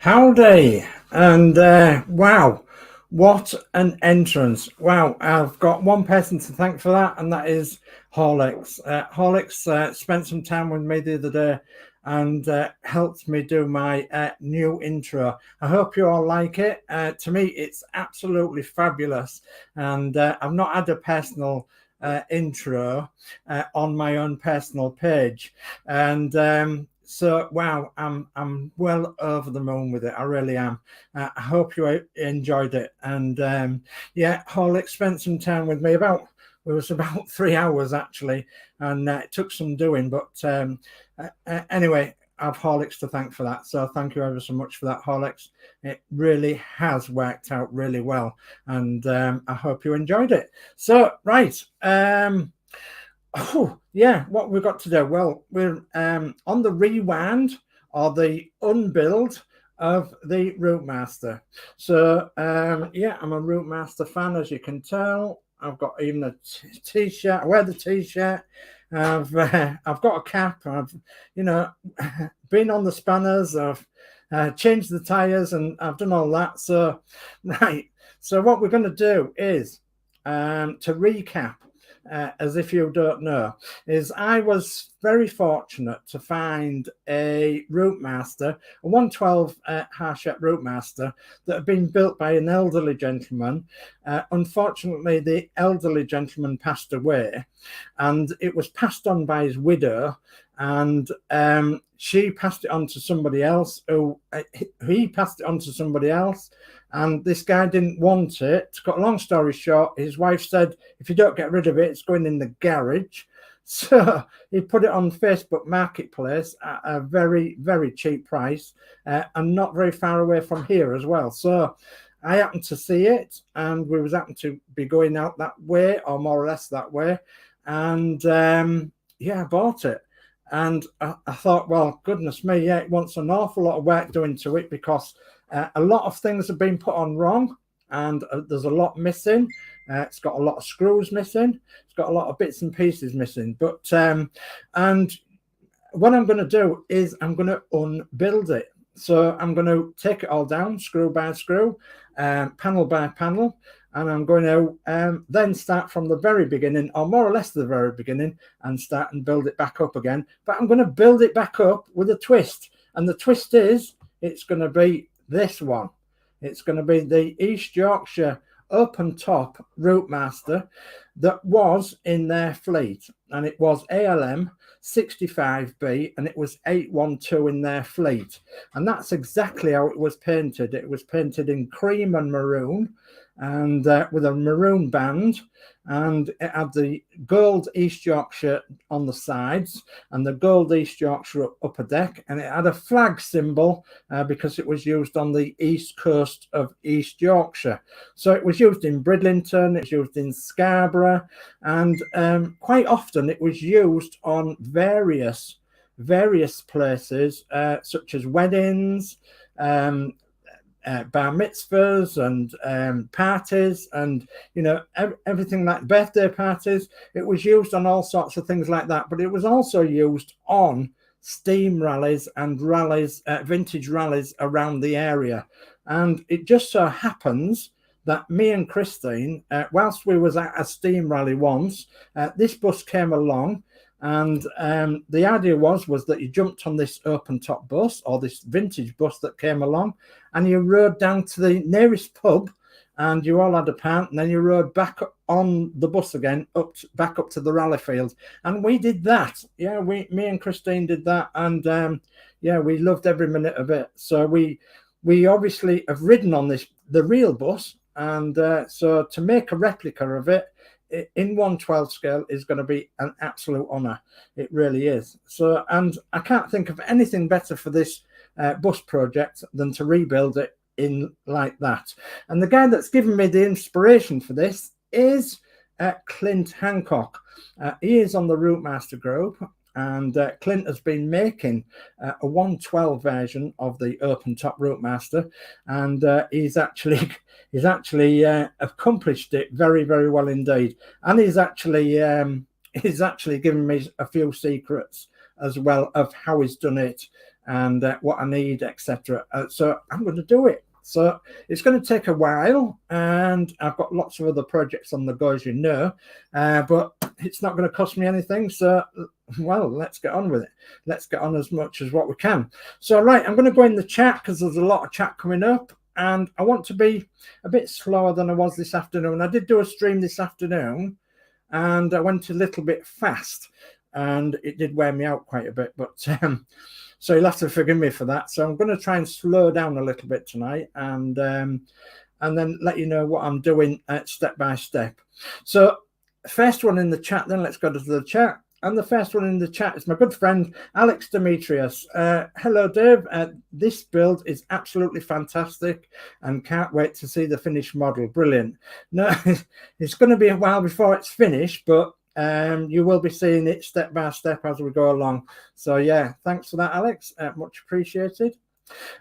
Howdy, and wow, what an entrance. Wow, I've got one person to thank for that, and that is Horlix. Horlix spent some time with me the other day and helped me do my new intro. I hope you all like it. To me, it's absolutely fabulous, and I've not had a personal intro on my own personal page, and so wow, I'm well over the moon with it. I really am. I hope you enjoyed it. And yeah, Horlick spent some time with me. It was about 3 hours actually, and it took some doing. But anyway, I've Horlicks to thank for that. So thank you ever so much for that, Horlicks. It really has worked out really well, and I hope you enjoyed it. So right. Oh yeah, what we've got to do? Well, we're on the rewind or the unbuild of the ROUTEMASTER. So yeah, I'm a ROUTEMASTER fan, as you can tell. I've got even a t-shirt. I wear the t-shirt. I've got a cap. I've been on the spanners. I've changed the tires, and I've done all that. So right. So what we're going to do is to recap. As if you don't know, is I was very fortunate to find a ROUTEMASTER, a 112 Harshep ROUTEMASTER that had been built by an elderly gentleman. Unfortunately, the elderly gentleman passed away, and it was passed on by his widow, and she passed it on to somebody else, he passed it on to somebody else, and this guy didn't want it. To cut a long story short, his wife said, if you don't get rid of it, it's going in the garage. So he put it on Facebook Marketplace at a very, very cheap price, and not very far away from here as well. So I happened to see it, and we was happened to be going out that way, or more or less that way, and yeah, I bought it. And I thought, well, goodness me, yeah, it wants an awful lot of work doing to it, because a lot of things have been put on wrong, and there's a lot missing. It's got a lot of screws missing. It's got a lot of bits and pieces missing. But and what I'm going to do is I'm going to unbuild it. So I'm going to take it all down, screw by screw, panel by panel, and I'm going to then start from the very beginning, or more or less the very beginning, and start and build it back up again. But I'm going to build it back up with a twist. And the twist is, it's going to be this one. It's going to be the East Yorkshire open top ROUTEMASTER that was in their fleet, and it was ALM 65B, and it was 812 in their fleet, and that's exactly how it was painted. It was painted in cream and maroon, and with a maroon band, and it had the gold East Yorkshire on the sides and the gold East Yorkshire upper deck, and it had a flag symbol because it was used on the east coast of East Yorkshire. So it was used in Bridlington, it was used in Scarborough, and quite often it was used on various places, such as weddings, bar mitzvahs, and parties, and everything like birthday parties. It was used on all sorts of things like that, but it was also used on steam rallies and rallies, vintage rallies around the area. And it just so happens that me and Christine, whilst we was at a steam rally once, this bus came along. And the idea was that you jumped on this open top bus, or this vintage bus that came along, and you rode down to the nearest pub, and you all had a pint, and then you rode back on the bus again, back up to the rally field. And we did that. Yeah, me and Christine did that, and yeah, we loved every minute of it. So we obviously have ridden on the real bus, and so to make a replica of it in 112 scale is going to be an absolute honor. It really is. So, and I can't think of anything better for this bus project than to rebuild it in like that. And the guy that's given me the inspiration for this is Clint Hancock. He is on the ROUTEMASTER group, and Clint has been making a 112 version of the open top ROUTEMASTER, and he's actually accomplished it very, very well indeed. And he's actually given me a few secrets as well of how he's done it, and what I need, etc. So I'm going to do it. So it's going to take a while, and I've got lots of other projects on the go, as you know, but it's not going to cost me anything. So, well, let's get on with it. Let's get on as much as what we can. So, right, I'm going to go in the chat because there's a lot of chat coming up, and I want to be a bit slower than I was this afternoon. I did do a stream this afternoon, and I went a little bit fast, and it did wear me out quite a bit, but so you'll have to forgive me for that. So I'm going to try and slow down a little bit tonight, and then let you know what I'm doing step by step. So first one in the chat, then let's go to the chat. And the first one in the chat is my good friend Alex Demetrius. Hello, Dave. This build is absolutely fantastic and can't wait to see the finished model. Brilliant. No, it's going to be a while before it's finished, but you will be seeing it step by step as we go along. So yeah, thanks for that, Alex. Much appreciated.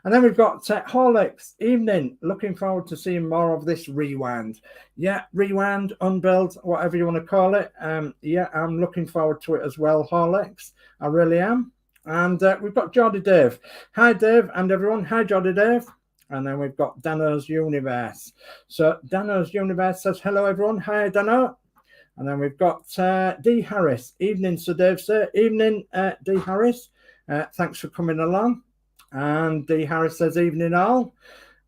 And then we've got Horlix. Evening. Looking forward to seeing more of this rewind. Yeah, rewind, unbuild, whatever you want to call it. Yeah, I'm looking forward to it as well, Horlix. I really am. And we've got Geordie Dave. Hi, Dave, and everyone. Hi, Geordie Dave. And then we've got Danno's Universe. So Danno's Universe says, hello, everyone. Hi, Danno. And then we've got D. Harris. Evening, Sir Dave, sir. Evening, D. Harris. Thanks for coming along. And D. Harris says, evening all.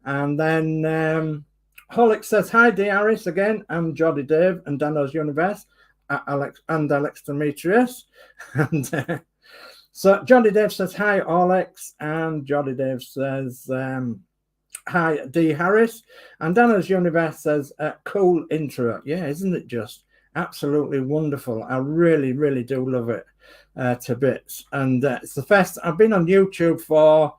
And then Horlix says, hi, D. Harris again. I'm Geordie Dave and Danno's Universe. Alex Demetrius. And so Geordie Dave says, hi, Horlix. And Geordie Dave says, hi, D. Harris. And Danno's Universe says, cool intro. Yeah, isn't it just absolutely wonderful? I really, really do love it. To bits, and it's the first. I've been on YouTube for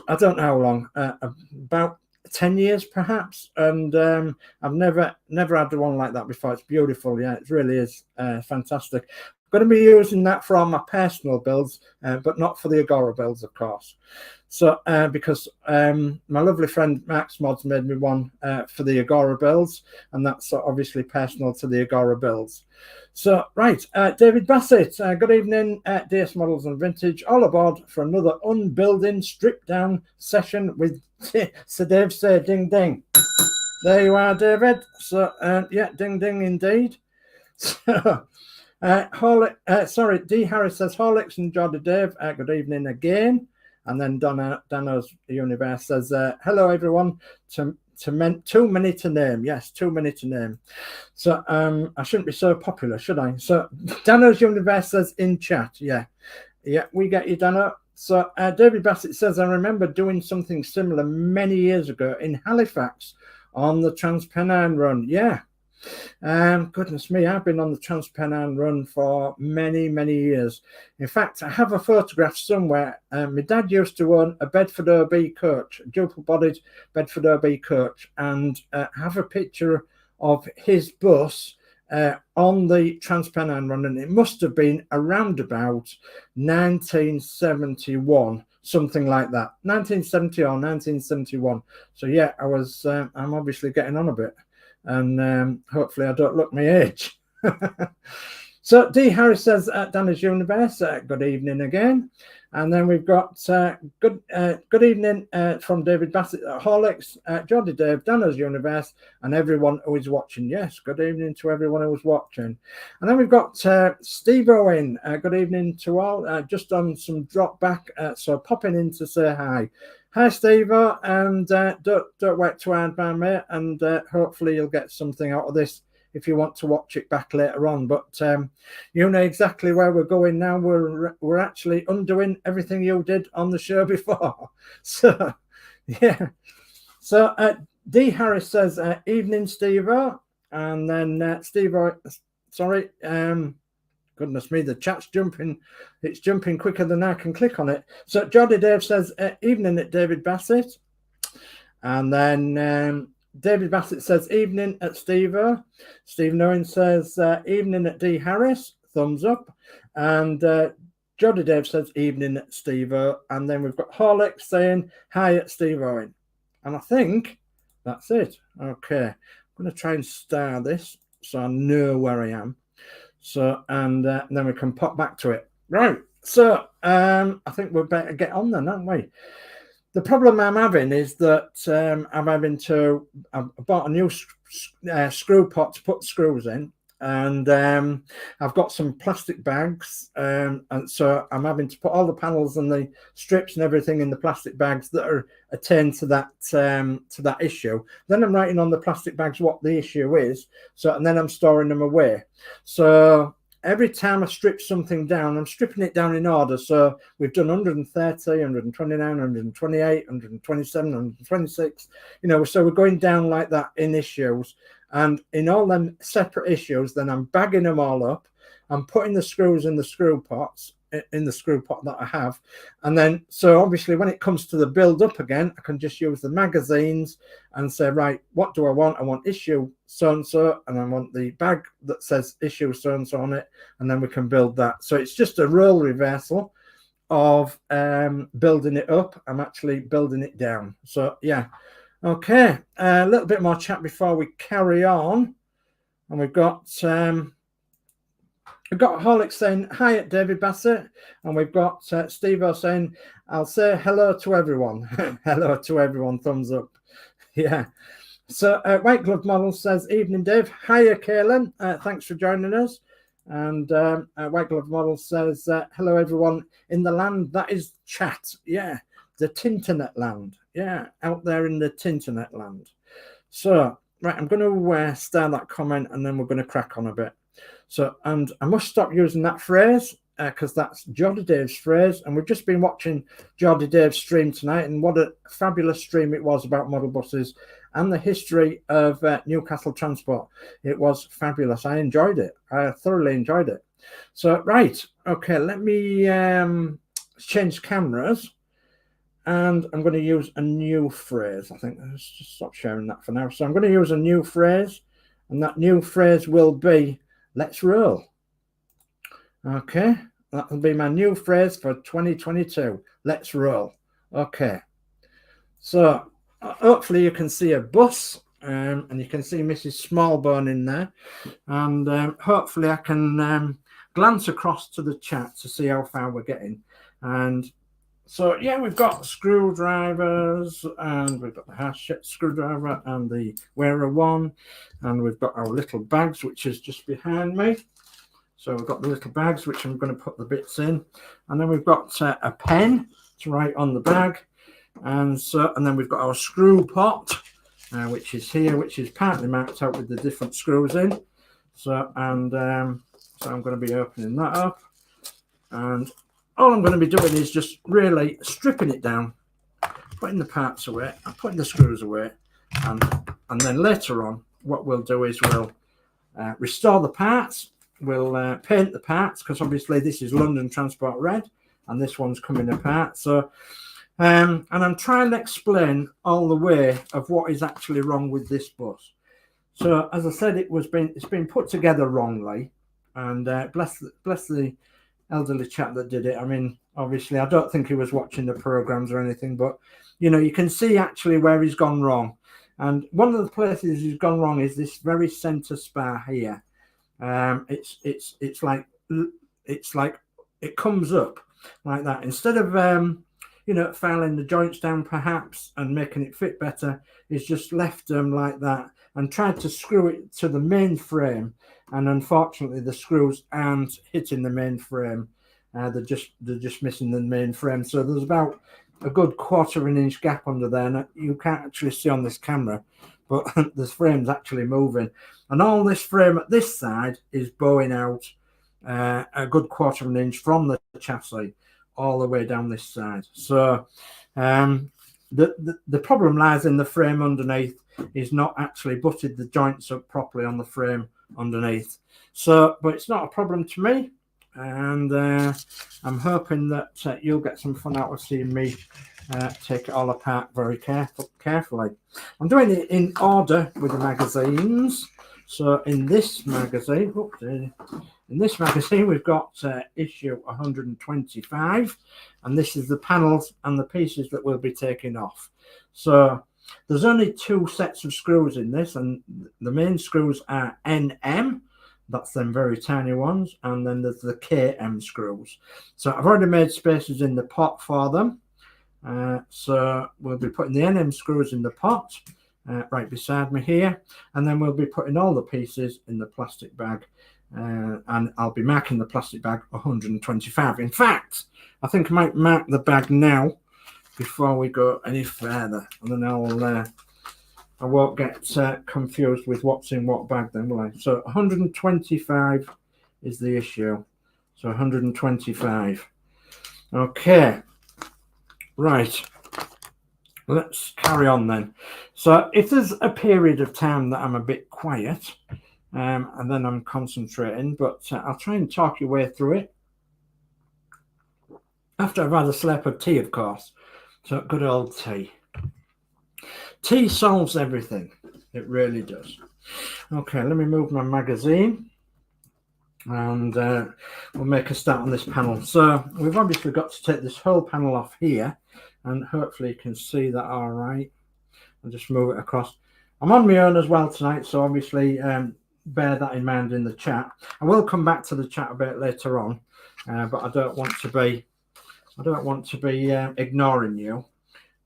I don't know how long, about 10 years perhaps, and I've never had one like that before. It's beautiful. Yeah, it really is fantastic. I'm going to be using that for all my personal builds, but not for the Agora builds, of course. So because my lovely friend Max Modz made me one for the Agora builds, and that's obviously personal to the Agora builds. So right, David Bassett, good evening, DS Models and Vintage, all aboard for another unbuilding strip down session with Sir Dave say ding ding. There you are, David. So yeah, ding ding indeed. So sorry, D. Harris says Horlix and Geordie Dave, good evening again. And then Danno's Universe says, hello, everyone. Too many to name. Yes, too many to name. So I shouldn't be so popular, should I? So Danno's Universe says in chat. Yeah, we get you, Danno. So David Bassett says, I remember doing something similar many years ago in Halifax on the Transpennine run. Yeah. Goodness me, I've been on the Transpennine run for many, many years. In fact, I have a photograph somewhere. My dad used to own a Bedford OB coach, a dual-bodied Bedford OB coach, and I have a picture of his bus on the Transpennine run, and it must have been around about 1971, something like that, 1970 or 1971. So yeah, I'm obviously getting on a bit. And hopefully I don't look my age. So D. Harris says Danno's Universe, good evening again. And then we've got good evening from David Bassett at Horlix, Geordie Dave, Danno's Universe, and everyone who is watching. Yes, good evening to everyone who is watching. And then we've got Steve Owen, good evening to all, just on some drop back, so popping in to say hi. Hi, Steve, and don't work too hard, my mate, and hopefully you'll get something out of this if you want to watch it back later on. But you know exactly where we're going now. We're actually undoing everything you did on the show before. So, yeah. So D. Harris says, evening, Steve, and then Steve, sorry, goodness me, the chat's jumping. It's jumping quicker than I can click on it. So Geordie Dave says, evening at David Bassett. And then David Bassett says, evening at Steve. Steve Owen says, evening at D. Harris. Thumbs up. And Geordie Dave says, evening at Steve. And then we've got Horlix saying, hi at Steve Owen. And I think that's it. Okay. I'm going to try and star this so I know where I am. So, and then we can pop back to it. Right. So I think we'd better get on then, aren't we? The problem I'm having is that I've bought a new screw pot to put screws in, and I've got some plastic bags, and so I'm having to put all the panels and the strips and everything in the plastic bags that are attained to that issue. Then I'm writing on the plastic bags what the issue is, and then I'm storing them away. So every time I strip something down, I'm stripping it down in order. So we've done 130, 129, 128, 127, 126, so we're going down like that in issues. And in all them separate issues, then I'm bagging them all up. I'm putting the screws in the screw pots, in the screw pot that I have. And then, so obviously when it comes to the build up again, I can just use the magazines and say, right, what do I want? I want issue so-and-so, and I want the bag that says issue so-and-so on it, and then we can build that. So it's just a role reversal of building it up. I'm actually building it down. So yeah. Okay, a little bit more chat before we carry on. And we've got Horlix saying hi at David Bassett, and we've got Steve-O saying, I'll say hello to everyone. Hello to everyone, thumbs up. Yeah. So White Glove Model says, evening Dave. Hiya Kaylin, thanks for joining us. And White Glove Model says, hello everyone in the land that is chat. Yeah, the Tinternet land. Yeah, out there in the Tinternet land. So, right, I'm going to start that comment and then we're going to crack on a bit. So, and I must stop using that phrase because that's Geordie Dave's phrase. And we've just been watching Geordie Dave's stream tonight, and what a fabulous stream it was about model buses and the history of Newcastle transport. It was fabulous. I enjoyed it. I thoroughly enjoyed it. So, right, okay, let me change cameras. And I'm going to use a new phrase. I think let's just stop sharing that for now. So I'm going to use a new phrase, and that new phrase will be, let's roll. Okay, that will be my new phrase for 2022. Let's roll. Okay, so hopefully you can see a bus, and you can see Mrs. Smallbone in there, and hopefully I can glance across to the chat to see how far we're getting. And so, yeah, we've got screwdrivers, and we've got the hatchet screwdriver and the wearer one, and we've got our little bags, which is just behind me. So we've got the little bags, which I'm going to put the bits in, and then we've got a pen to write on the bag, and then we've got our screw pot, which is here, which is partly marked out with the different screws in. So I'm going to be opening that up, and all I'm going to be doing is just really stripping it down, putting the parts away, and putting the screws away, and then later on, what we'll do is we'll restore the parts, we'll paint the parts, because obviously this is London Transport Red, and this one's coming apart. So, and I'm trying to explain all the way of what is actually wrong with this bus. So, as I said, it's been put together wrongly, and bless the elderly chap that did it. I mean, obviously, I don't think he was watching the programs or anything, but you can see actually where he's gone wrong. And one of the places he's gone wrong is this very center spar here. It's like it comes up like that instead of filing the joints down perhaps and making it fit better. He's just left them like that and tried to screw it to the main frame, and unfortunately the screws aren't hitting the main frame. They're just missing the main frame. So there's about a good 1/4 inch gap under there, and you can't actually see on this camera, but the frame's actually moving, and all this frame at this side is bowing out a good 1/4 inch from the chassis all the way down this side. So the problem lies in the frame underneath. Is not actually butted the joints up properly on the frame underneath. So, but it's not a problem to me, and I'm hoping that you'll get some fun out of seeing me take it all apart very carefully. I'm doing it in order with the magazines. So in this magazine, we've got issue 125, and this is the panels and the pieces that we'll be taking off. So there's only 2 sets of screws in this, and the main screws are NM. That's them very tiny ones. And then there's the KM screws. So I've already made spaces in the pot for them. So we'll be putting the NM screws in the pot right beside me here, and then we'll be putting all the pieces in the plastic bag, and I'll be marking the plastic bag 125. In fact, I think I might mark the bag now before we go any further, and then I won't get confused with what's in what bag then, will I? So 125 is the issue. So 125. Okay. Right, let's carry on then. So if there's a period of time that I'm a bit quiet, and then I'm concentrating, but I'll try and talk your way through it. After I've had a slurp of tea, of course. So good old tea. Tea solves everything. It really does. Okay, let me move my magazine. And we'll make a start on this panel. So we've obviously got to take this whole panel off here, and hopefully you can see that all right. I'll just move it across. I'm on my own as well tonight, so obviously bear that in mind in the chat. I will come back to the chat a bit later on, but I don't want to be ignoring you,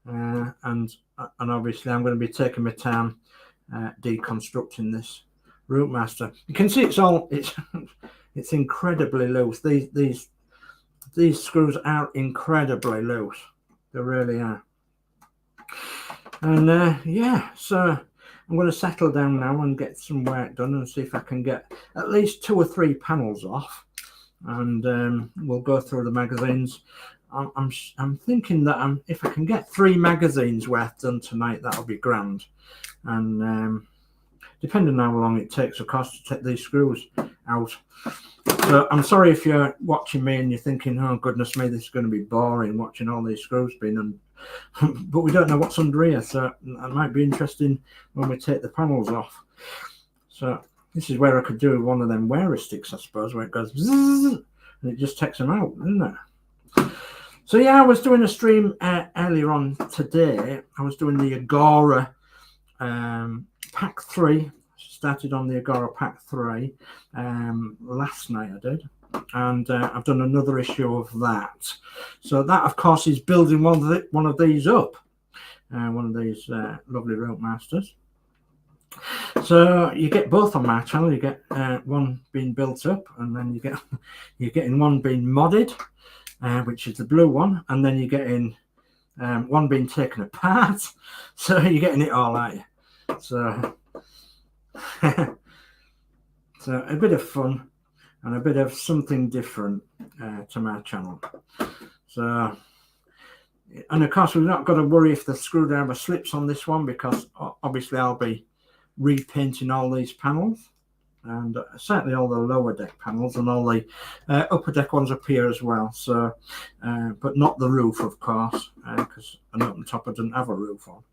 and obviously I'm going to be taking my time deconstructing this ROUTEMASTER. You can see it's incredibly loose. These screws are incredibly loose. They really are. And yeah, so I'm going to settle down now and get some work done and see if I can get at least 2 or 3 panels off, and we'll go through the magazines. I'm thinking that if I can get 3 magazines worth done tonight, that'll be grand. And depending on how long it takes, of course, to take these screws out. So I'm sorry if you're watching me and you're thinking, oh goodness me, this is going to be boring watching all these screws being on. But we don't know what's under here, so that might be interesting when we take the panels off. So this is where I could do one of them wearer sticks, I suppose, where it goes zzz, and it just takes them out, isn't it? So yeah, I was doing a stream earlier on today. I was doing the Agora Pack 3. Started on the Agora Pack 3 last night I did, and I've done another issue of that. So that, of course, is building one of these up, one of these lovely ROUTEMASTERs. So you get both on my channel. You get one being built up, and then you're getting one being modded, which is the blue one, and then you're getting one being taken apart. So you're getting it all out. So so a bit of fun and a bit of something different to my channel. So, and of course, we've not got to worry if the screwdriver slips on this one, because obviously I'll be repainting all these panels, and certainly all the lower deck panels and all the upper deck ones up here as well. So but not the roof, of course, because an open top I didn't have a roof on.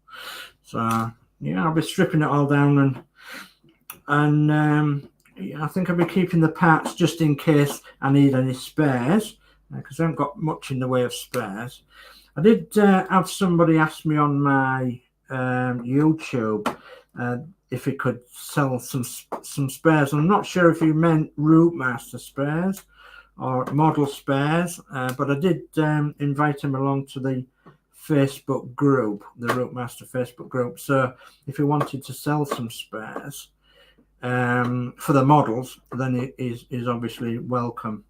So yeah, I'll be stripping it all down, and I think I'll be keeping the parts just in case I need any spares, because I haven't got much in the way of spares. I did have somebody ask me on my YouTube if he could sell some spares. I'm not sure if he meant ROUTEMASTER spares or model spares, but I did invite him along to the Facebook group, the ROUTEMASTER Facebook group. So if he wanted to sell some spares for the models, then he's obviously welcome.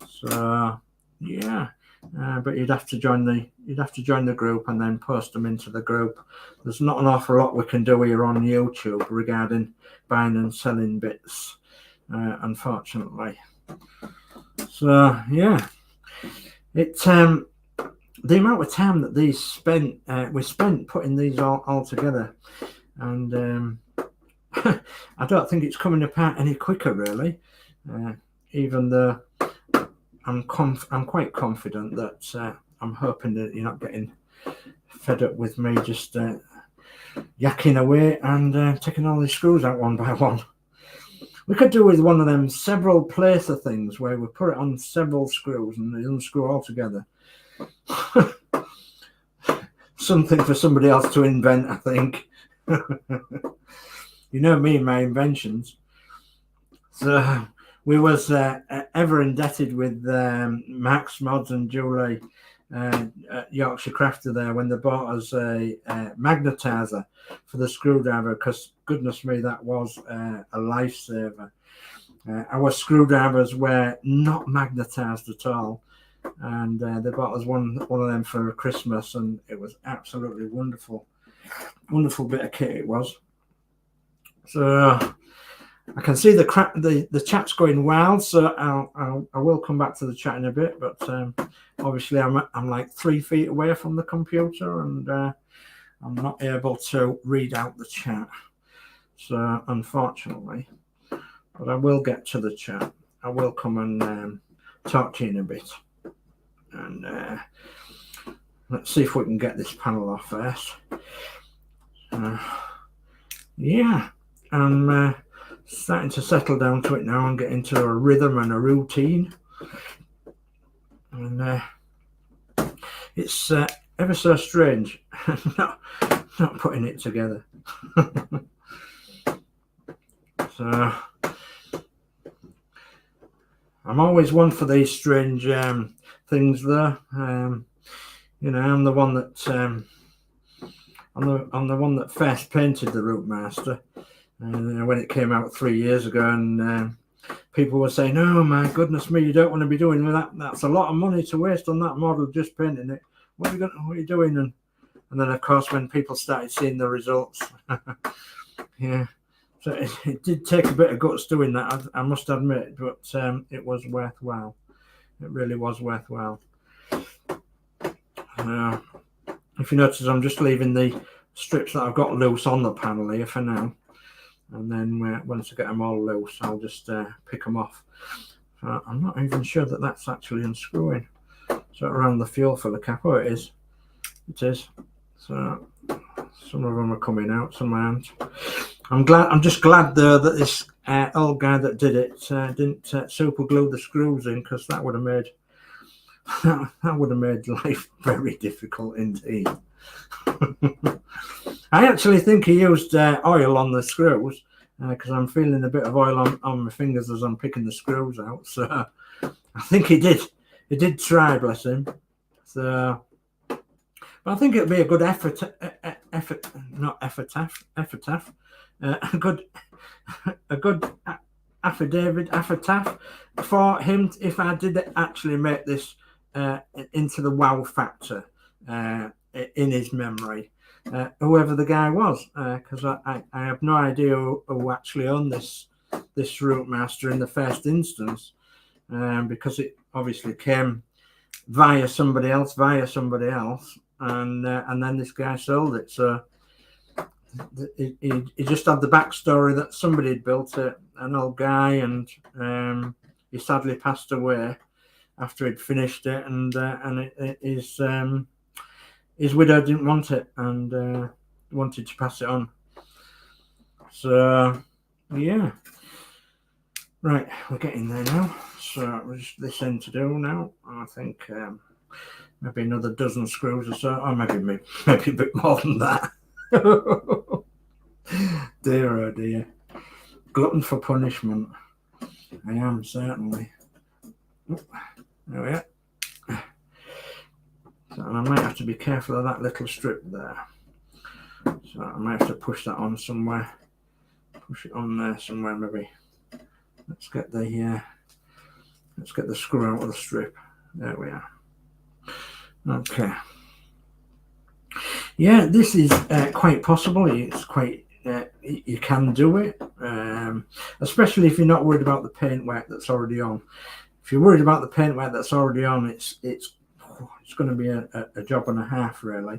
So yeah, but you'd have to join the group and then post them into the group. There's not an awful lot we can do here on YouTube regarding buying and selling bits, unfortunately. So yeah, the amount of time that we spent putting these all together, and I don't think it's coming apart any quicker, really. Even though I'm quite confident that I'm hoping that you're not getting fed up with me just yakking away and taking all these screws out one by one. We could do with one of them several placer things where we put it on several screws and they unscrew all together. Something for somebody else to invent, I think. You know me and my inventions. So we was ever indebted with Max, Modz and Julie at Yorkshire Crafter there when they bought us a magnetizer for the screwdriver, because goodness me, that was a lifesaver. Our screwdrivers were not magnetized at all, and they bought us one of them for Christmas, and it was absolutely wonderful bit of kit it was. So I can see the chat's going wild, so I will come back to the chat in a bit, but obviously I'm like 3 feet away from the computer, and I'm not able to read out the chat, so unfortunately, but I will get to the chat. I will come and talk to you in a bit, and let's see if we can get this panel off first. Yeah, I'm starting to settle down to it now and get into a rhythm and a routine, and it's ever so strange not putting it together. So I'm always one for these strange things though. You know, I'm the one that I'm the one that first painted the ROUTEMASTER, and when it came out 3 years ago, and people were saying, "Oh my goodness me, you don't want to be doing that. That's a lot of money to waste on that model, just painting it. What are you doing?" And then of course when people started seeing the results, yeah. So it did take a bit of guts doing that, I must admit, but it was worthwhile. It really was worthwhile. If you notice, I'm just leaving the strips that I've got loose on the panel here for now, and then once I get them all loose, I'll just pick them off. So I'm not even sure that that's actually unscrewing. So around the fuel filler cap, oh, it is. So some of them are coming out, some aren't. I'm just glad though that this old guy that did it didn't super glue the screws in, because that would have made life very difficult indeed. I actually think he used oil on the screws, because I'm feeling a bit of oil on my fingers as I'm picking the screws out. So I think he did try, bless him. So, but I think it'd be a good a good affidavit for him if I did actually make this into the wow factor in his memory, whoever the guy was, because I have no idea who actually owned this ROUTEMASTER in the first instance, because it obviously came via somebody else, and then this guy sold it. So he just had the backstory that somebody had built it, an old guy, and he sadly passed away after he'd finished it, and his widow didn't want it, and wanted to pass it on. So yeah, right, we're getting there now. So there's this end to do now. I think maybe another dozen screws or so, or maybe a bit more than that. Dear oh dear, glutton for punishment. I am certainly. There we are. So I might have to be careful of that little strip there. So I might have to push that on somewhere. Push it on there somewhere maybe. Let's get the screw out of the strip. There we are. Okay. Yeah, this is quite possible. It's quite you can do it, especially if you're not worried about the paintwork that's already on. If you're worried about the paintwork that's already on, it's going to be a job and a half, really.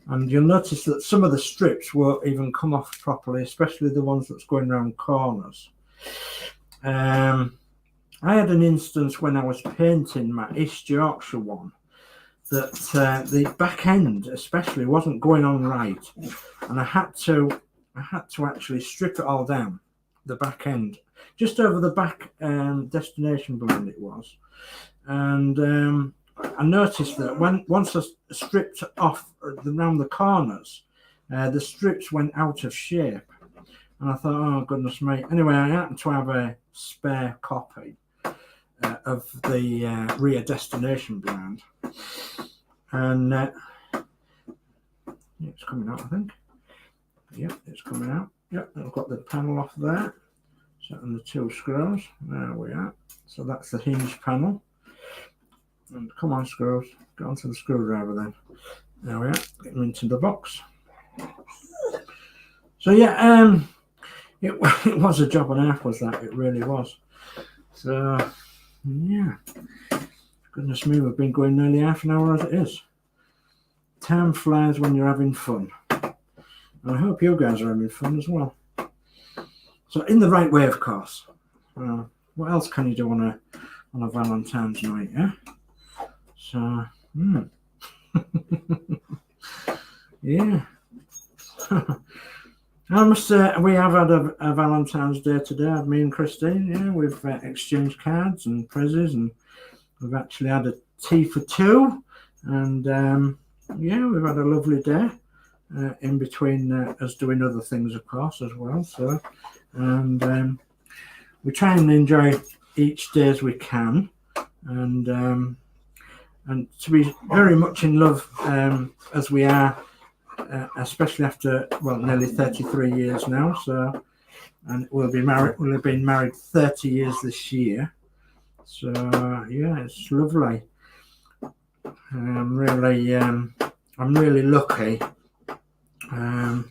And you'll notice that some of the strips won't even come off properly, especially the ones that's going around corners. I had an instance when I was painting my East Yorkshire one that the back end especially wasn't going on right, and I had to actually strip it all down, the back end, just over the back destination blend it was, and I noticed that once I stripped off around the corners, the strips went out of shape, And I thought, oh, goodness me. Anyway, I happen to have a spare copy of the Rear Destination brand. And it's coming out, I think. Yep, it's coming out. Yep, I've got the panel off there. So, and the 2 screws. There we are. So that's the hinge panel. And come on, screws. Get onto the screwdriver then. There we are. Get them into the box. So yeah, it was a job and a half, was that? It really was. So yeah, goodness me, we've been going nearly half an hour as it is. Time flies when you're having fun. And I hope you guys are having fun as well. So in the right way, of course. What else can you do on a Valentine's night, yeah? So, yeah. I must say, we have had a Valentine's Day today, me and Christine. Yeah, we've exchanged cards and presents, and we've actually had a tea for 2. And yeah, we've had a lovely day in between us doing other things, of course, as well. So, and we try and enjoy each day as we can, and to be very much in love as we are. Especially after, well, nearly 33 years now. So, and we'll have been married 30 years this year. So yeah, it's lovely. I'm really lucky. Oh,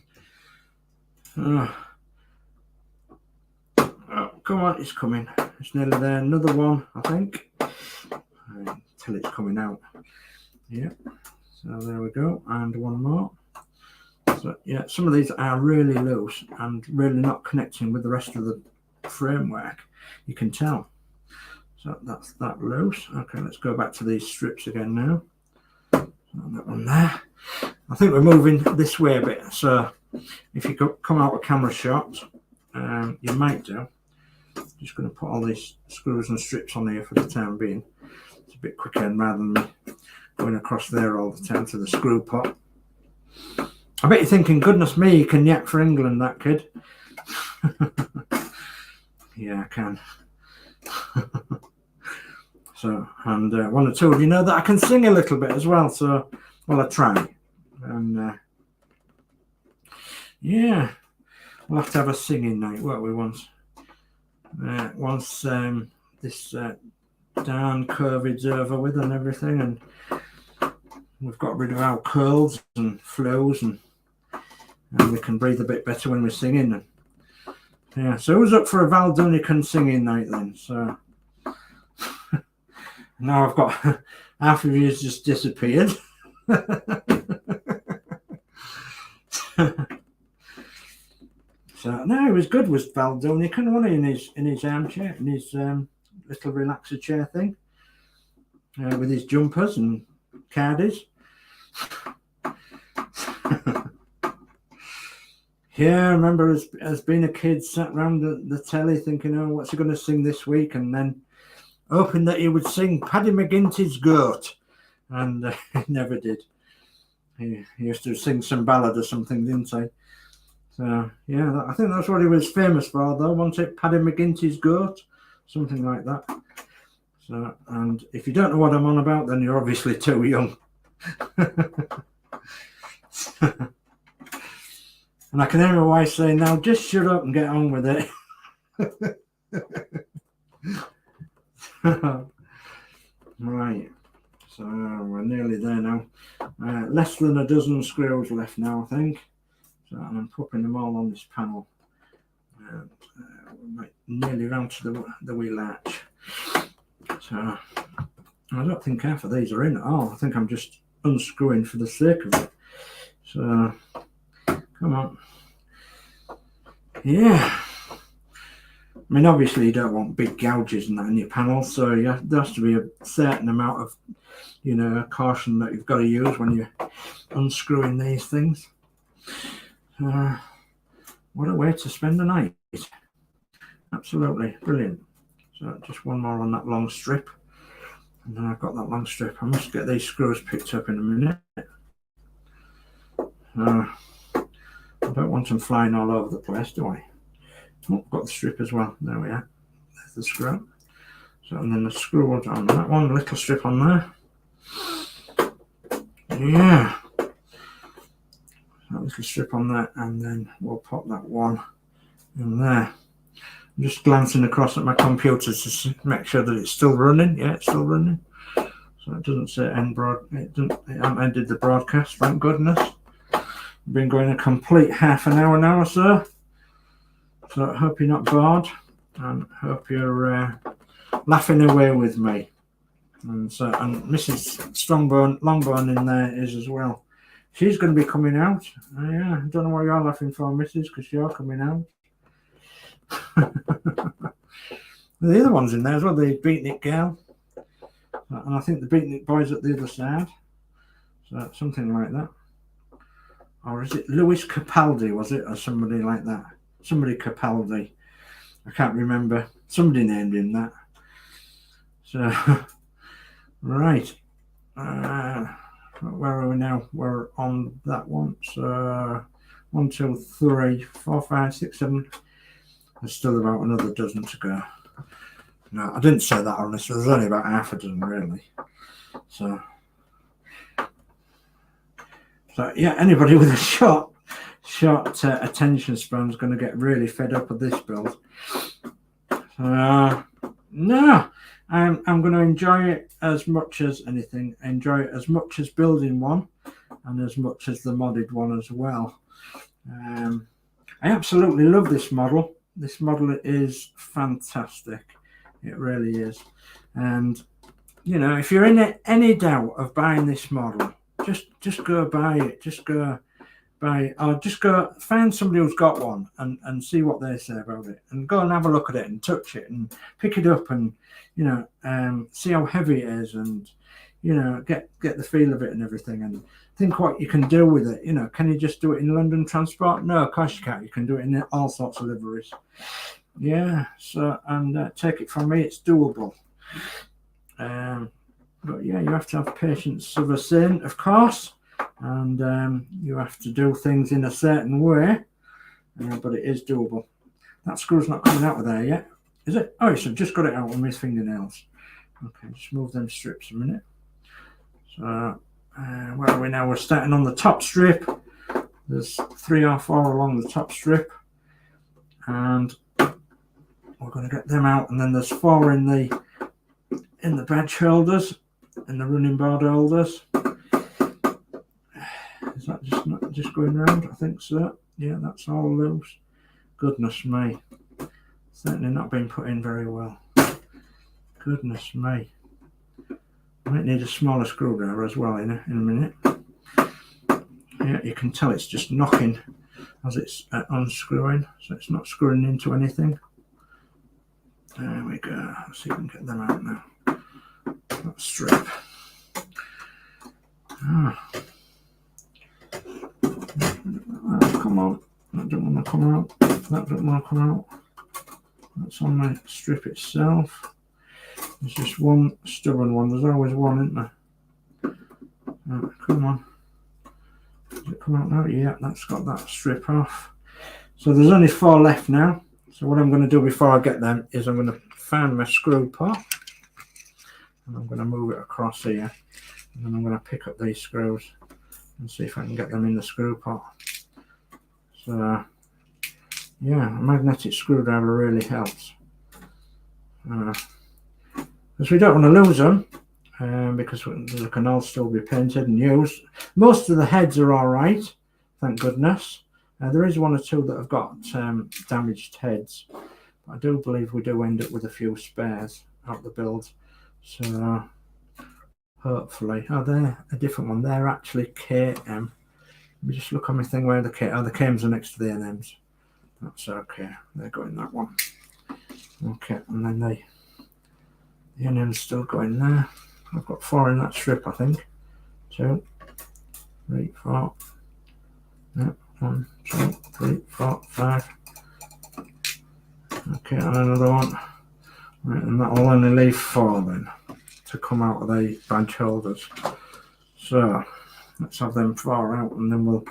come on, it's coming. It's nearly there. Another one, I think. Until it's coming out. Yeah. So there we go, and one more. So yeah, some of these are really loose and really not connecting with the rest of the framework. You can tell. So that's that loose. Okay, let's go back to these strips again now. That one there. I think we're moving this way a bit. So if you come out with camera shots, you might do. Just going to put all these screws and strips on here for the time being. It's a bit quicker rather than me going across there all the time to the screw pot. I bet you're thinking, goodness me, you can yak for England, that kid. Yeah, I can. So, and one or two of you know that I can sing a little bit as well. So, well, I try. And yeah, we'll have to have a singing night, won't we, once this darn COVID's over with and everything, and we've got rid of our curls and flows, and we can breathe a bit better when we're singing. And yeah, so who's up for a Val Dunican singing night then? So now I've got half of you just disappeared. So no, it was good. Was Val Dunican, wasn't he, in his armchair, in his little relaxer chair thing, with his jumpers and cardies. Yeah, I remember as being a kid, sat around the telly thinking, oh, what's he going to sing this week? And then hoping that he would sing Paddy McGinty's Goat. And he never did. He used to sing some ballad or something, didn't he? So, yeah, I think that's what he was famous for, though, wasn't it? Paddy McGinty's Goat, something like that. So, and if you don't know what I'm on about, then you're obviously too young. And I can hear my wife saying, now just shut up and get on with it. Right, so we're nearly there now. Less than a dozen screws left now, I think. So, and I'm popping them all on this panel. We're nearly round to the wheel latch. So I don't think half of these are in at all. I think I'm just unscrewing for the sake of it. So come on. Yeah. I mean, obviously you don't want big gouges and that in your panel, so there has to be a certain amount of, you know, caution that you've got to use when you're unscrewing these things. What a way to spend the night. Absolutely brilliant. So just one more on that long strip, and then I've got that long strip. I must get these screws picked up in a minute. I don't want them flying all over the place, do I? Oh, got the strip as well. There we are. There's the screw. So, and then the screw on that one, little strip on there. Yeah. That little strip on there, and then we'll pop that one in there. I'm just glancing across at my computer to make sure that it's still running. Yeah, it's still running. So it doesn't say end it hasn't ended the broadcast, thank goodness. I've been going a complete half an hour now or so. So I hope you're not bored, and hope you're laughing away with me. And so, and Mrs. Longbone in there is as well. She's going to be coming out. Yeah, I don't know what you're laughing for, Mrs., because you're coming out. The other one's in there as well, the beatnik girl. And I think the beatnik boy's at the other side. So something like that. Or is it Lewis Capaldi, was it? Or somebody like that. Somebody Capaldi. I can't remember. Somebody named him that. So, right. Where are we now? We're on that one. So, 1, 2, 3, 4, 5, 6, 7. There's still about another dozen to go. No, I didn't say that honestly. There's only about half a dozen really. So yeah, anybody with a short attention span is going to get really fed up with this build. No, I'm going to enjoy it as much as anything. Enjoy it as much as building one, and as much as the modded one as well. I absolutely love this model. This model is fantastic. It really is. And you know, if you're in any doubt of buying this model, just go buy it. Just go buy, or just go find somebody who's got one and see what they say about it, and go and have a look at it and touch it and pick it up and, you know, see how heavy it is, and, you know, get the feel of it and everything, and think what you can do with it. You know, can you just do it in London transport? No, of course you can't. You can do it in all sorts of liveries. Yeah, so, and take it from me, it's doable. But yeah, you have to have patience of a saint, of course, and you have to do things in a certain way, but it is doable. That screw's not coming out of there yet, is it? Oh, so I've just got it out with my fingernails. Okay, just move them strips a minute. So, where are we now? We're starting on the top strip. There's 3 or 4 along the top strip, and we're going to get them out, and then there's 4 in the badge holders, in the running board holders. Is that just going round? I think so. Yeah, that's all loose. Goodness me. Certainly not been put in very well. Goodness me. I might need a smaller screwdriver as well in a minute. Yeah, you can tell it's just knocking as it's unscrewing, so it's not screwing into anything. There we go. Let's see if we can get them out now. That strip. Come on. That don't want to come out. That don't want to come out. That's on the strip itself. There's just one stubborn one. There's always one, isn't there? Come on. Does it come out now? Yeah, that's got that strip off. So there's only 4 left now. So what I'm going to do before I get them is I'm going to find my screw pot. And I'm going to move it across here. And then I'm going to pick up these screws and see if I can get them in the screw pot. So, yeah, a magnetic screwdriver really helps. Because we don't want to lose them, because they can all still be painted and used. Most of the heads are all right, thank goodness. There is 1 or 2 that have got damaged heads. But I do believe we do end up with a few spares out the build. So hopefully, oh, they're a different one. They're actually KM. Let me just look on my thing where the K. Oh, the KMs are next to the NMs. That's okay. They're going that one. Okay, and then the NM's still going there. I've got 4 in that strip, I think. 2, 3, 4. Yeah, 1, 2, 3, 4, 5. Okay, and another one. Right, and that will only leave 4 then to come out of the badge holders. So let's have them 4 out, and then we'll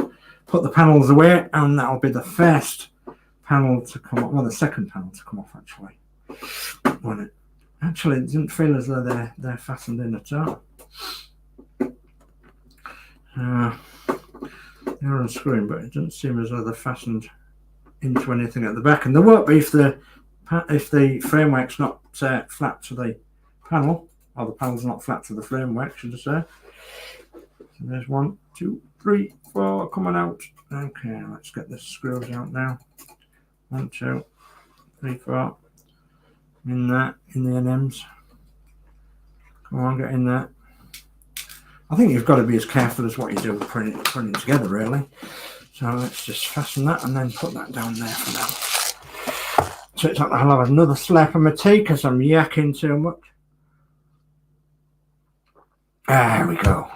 put the panels away, and that'll be the first panel to come off. Well, the second panel to come off actually. When it didn't feel as though they're fastened in at all. They're unscrewing, but it doesn't seem as though they're fastened into anything at the back, and they won't be if the framework's not flat to the panel, or the panel's not flat to the framework, should I say. So there's 1, 2, 3, 4 coming out. Okay, let's get the screws out now. 1, 2, 3, 4. In there, in the NMs. Come on, get in there. I think you've got to be as careful as what you do putting it together, really. So let's just fasten that and then put that down there for now. So it's like I'll have another slap of my tea because I'm yakking too much. There we go.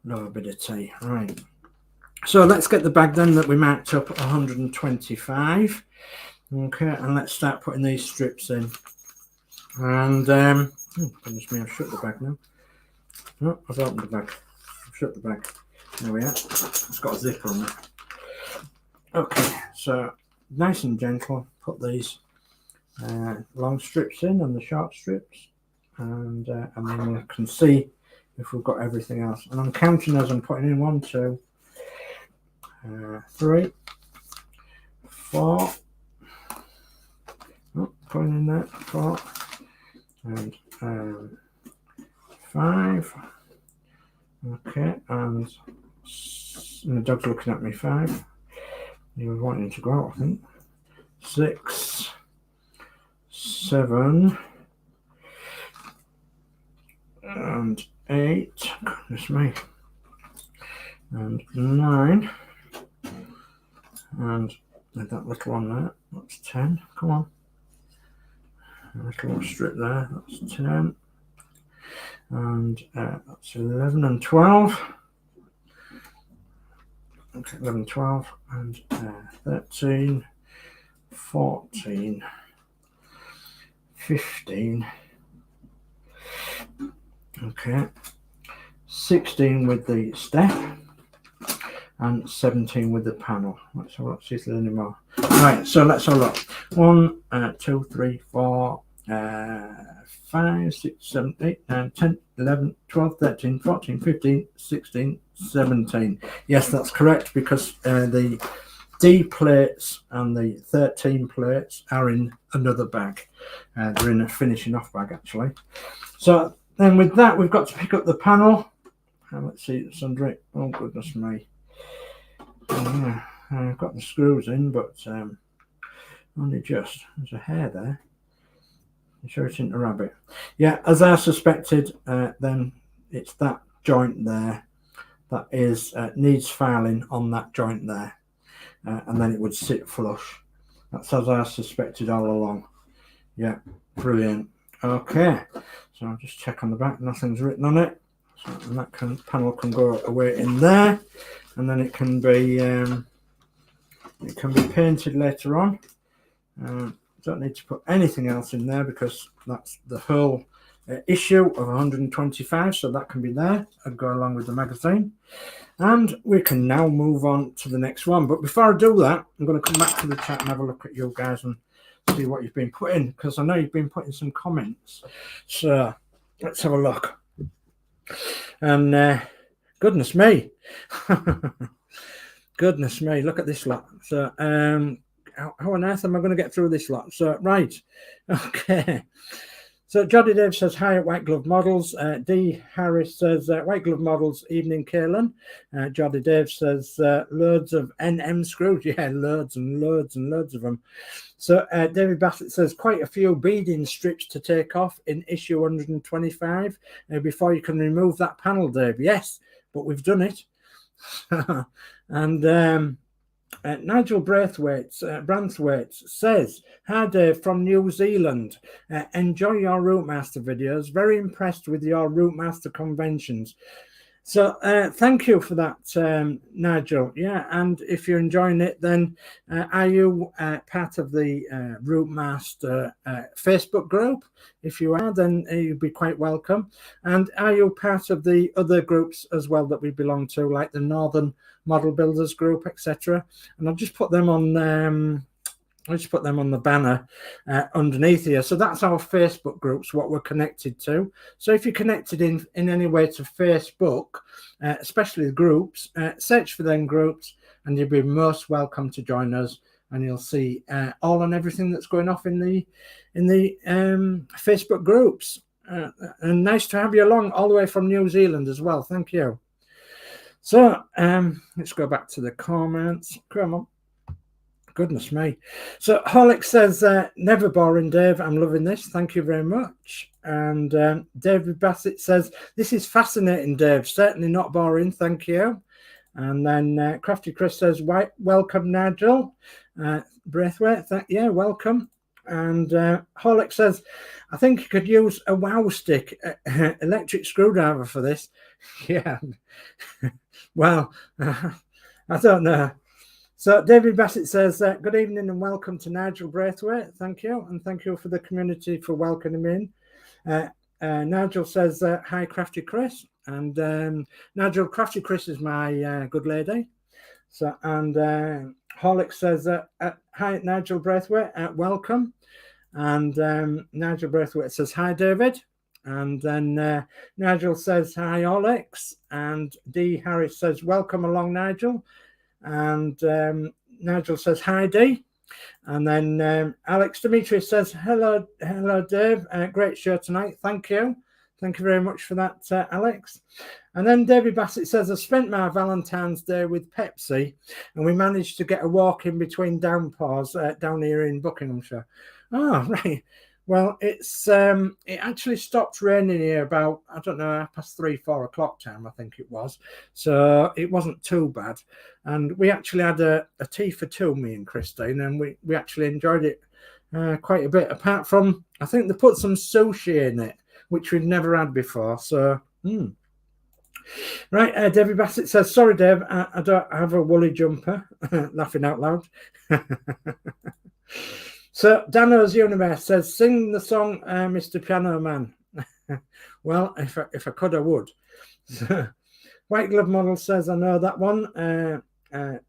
Another bit of tea. Right. So let's get the bag then that we marked up 125. Okay, and let's start putting these strips in. And oh goodness me, I've shut the bag now. Oh, I've opened the bag. I've shut the bag. There we are. It's got a zipper on it. Okay, so nice and gentle. Put these long strips in and the short strips, and then we can see if we've got everything else. And I'm counting as I'm putting in 1, 2, 3, 4. Oh, putting in that 4 and 5. Okay, and the dog's looking at me. 5. He was wanting to go out, I think. 6, 7, and 8. Goodness me. And 9. And that little one there. That's 10. Come on. A little strip there. That's 10. And that's 11 and 12. Okay, 11, 12, and 13, 14, 15. Okay, 16 with the step, and 17 with the panel. Let's have a look, see if there's any more. Right, so let's have a look. 1, 2, 3, 4, 5, 6, 7, 8, 9, 10, 11, 12, 13, 14, 15, 16, 17. Yes, that's correct, because the D plates and the 13 plates are in another bag. They're in a finishing off bag, actually. So then with that, we've got to pick up the panel. Let's see, it's under it. Oh, goodness me. Yeah, I've got the screws in, but only just. There's a hair there. I'm sure it's into rabbit. Yeah, as I suspected, then it's that joint there that is needs filing on that joint there, and then it would sit flush. That's as I suspected all along. Yeah, brilliant. Okay, so I'll just check on the back. Nothing's written on it, so and that panel can go away in there, and then it can be painted later on. Don't need to put anything else in there because that's the whole issue of 125, so that can be there and go along with the magazine. And we can now move on to the next one. But before I do that, I'm going to come back to the chat and have a look at you guys and see what you've been putting, because I know you've been putting some comments. So let's have a look. And goodness me. Goodness me, look at this lot. So how on earth am I going to get through this lot? So, right. Okay. So, Geordie Dave says, hi at White Glove Models. D. Harris says, White Glove Models, evening, Kaylin. Geordie Dave says, loads of NM screws. Yeah, loads and loads and loads of them. So, David Bassett says, quite a few beading strips to take off in issue 125 before you can remove that panel, Dave. Yes, but we've done it. And Nigel Branthwaite says, hi Dave from New Zealand. Enjoy your ROUTEMASTER videos. Very impressed with your ROUTEMASTER conventions. So thank you for that, Nigel. Yeah, and if you're enjoying it, then are you part of the ROUTEMASTER Facebook group? If you are, then you'd be quite welcome. And are you part of the other groups as well that we belong to, like the Northern Model Builders group, etc.? And I'll just put them on. I'll just put them on the banner underneath here. So that's our Facebook groups, what we're connected to. So if you're connected in any way to Facebook, especially the groups, search for them groups, and you'll be most welcome to join us. And you'll see all and everything that's going off in the Facebook groups. And nice to have you along all the way from New Zealand as well. Thank you. So let's go back to the comments. Come on. Goodness me. So Horlix says, never boring, Dave. I'm loving this. Thank you very much. And David Bassett says, this is fascinating, Dave. Certainly not boring. Thank you. And then Crafty Chris says, welcome, Nigel. Braithwaite, yeah, welcome. And Horlix says, I think you could use a wow stick, electric screwdriver for this. Yeah. Well, I don't know. So David Bassett says, good evening and welcome to Nigel Braithwaite. Thank you. And thank you for the community for welcoming me in. Nigel says, hi, Crafty Chris. And Nigel, Crafty Chris is my good lady. So, and Horlix says, hi, Nigel Braithwaite, welcome. And Nigel Braithwaite says, hi, David. And then Nigel says, hi, Horlix. And D. Harris says, welcome along, Nigel. And Nigel says, hi, Dee. And then Alex Demetrius says, hello, Dave. Great show tonight. Thank you. Thank you very much for that, Alex. And then David Bassett says, I spent my Valentine's Day with Pepsi, and we managed to get a walk in between downpours down here in Buckinghamshire. Oh, right. Well, it's it actually stopped raining here about, I don't know, past 3-4 o'clock time, I think it was. So it wasn't too bad. And we actually had a tea for two, me and Christine, and we actually enjoyed it quite a bit. Apart from, I think they put some sushi in it, which we've never had before. So, Right, David Bassett says, sorry, Dave, I don't have a woolly jumper. Laughing out loud. So Danno's Universe says, sing the song, Mr. Piano Man. Well, if I could, I would. So, White Glove Model says, I know that one.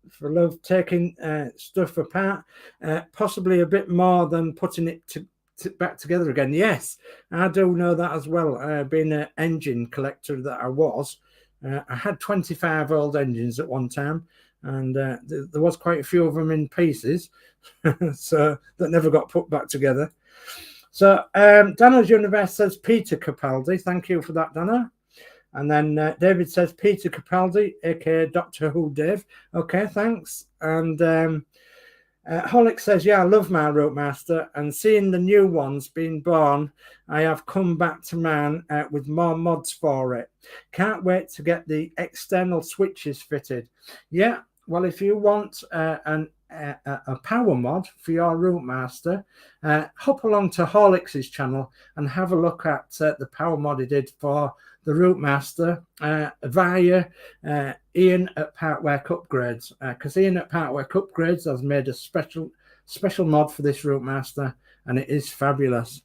For love, taking stuff apart, possibly a bit more than putting it back together again. Yes, I do know that as well. Being an engine collector that I was, I had 25 old engines at one time. And there was quite a few of them in pieces, so that never got put back together. So Danno's Universe says Peter Capaldi. Thank you for that, Danno. And then David says Peter Capaldi, aka Doctor Who Dave. Okay, thanks. And Horlix says, yeah, I love my ROUTEMASTER, and seeing the new ones being born, I have come back to mine with more mods for it. Can't wait to get the external switches fitted. Yeah, well, if you want a power mod for your ROUTEMASTER, hop along to Horlix's channel and have a look at the power mod he did for the ROUTEMASTER via Ian at Partwork Upgrades, because Ian at Partwork Upgrades has made a special mod for this ROUTEMASTER, and it is fabulous.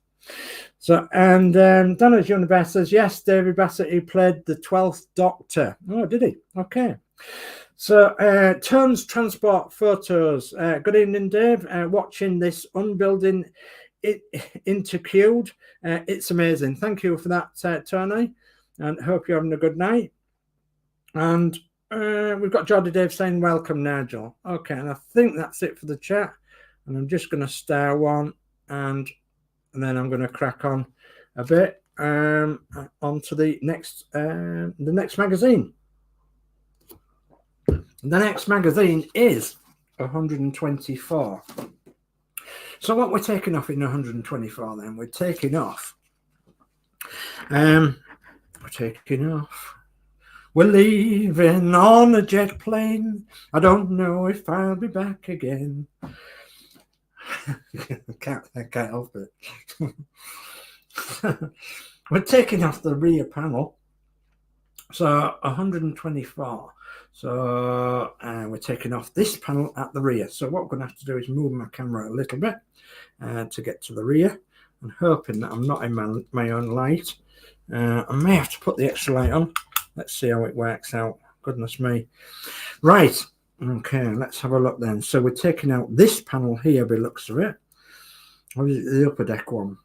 So, and Danno's Universe says, yes, David Bassett, he played the 12th Doctor. Oh, did he? Okay. So, Turns Transport Photos. Good evening, Dave. Watching this unbuilding interqueued. It's amazing. Thank you for that, Tony, and hope you're having a good night. And we've got Geordie Dave saying, welcome, Nigel. Okay, and I think that's it for the chat. And I'm just going to star one, and then I'm going to crack on a bit onto the next magazine. The next magazine is 124. So what we're taking off in 124 then? We're taking off. We're leaving on a jet plane. I don't know if I'll be back again. I can't help it. We're taking off the rear panel So 124. So we're taking off this panel at the rear. So what I'm going to have to do is move my camera a little bit to get to the rear, and hoping that I'm not in my own light. I may have to put the extra light on. Let's see how it works out. Goodness me. Right. Okay, let's have a look then. So we're taking out this panel here by the looks of it. Or is it the upper deck one?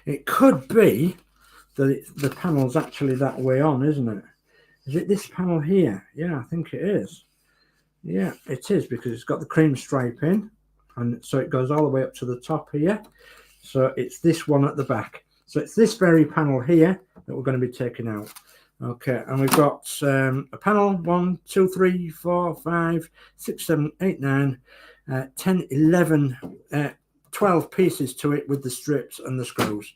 It could be that the panel's actually that way on, isn't it? Is it this panel here? Yeah, I think it is. Yeah, it is, because it's got the cream stripe in, and so it goes all the way up to the top here. So it's this one at the back. So it's this very panel here that we're going to be taking out. Okay, and we've got a panel 1, 2, 3, 4, 5, 6, 7, 8, 9, 10, 11, 12 pieces to it with the strips and the screws.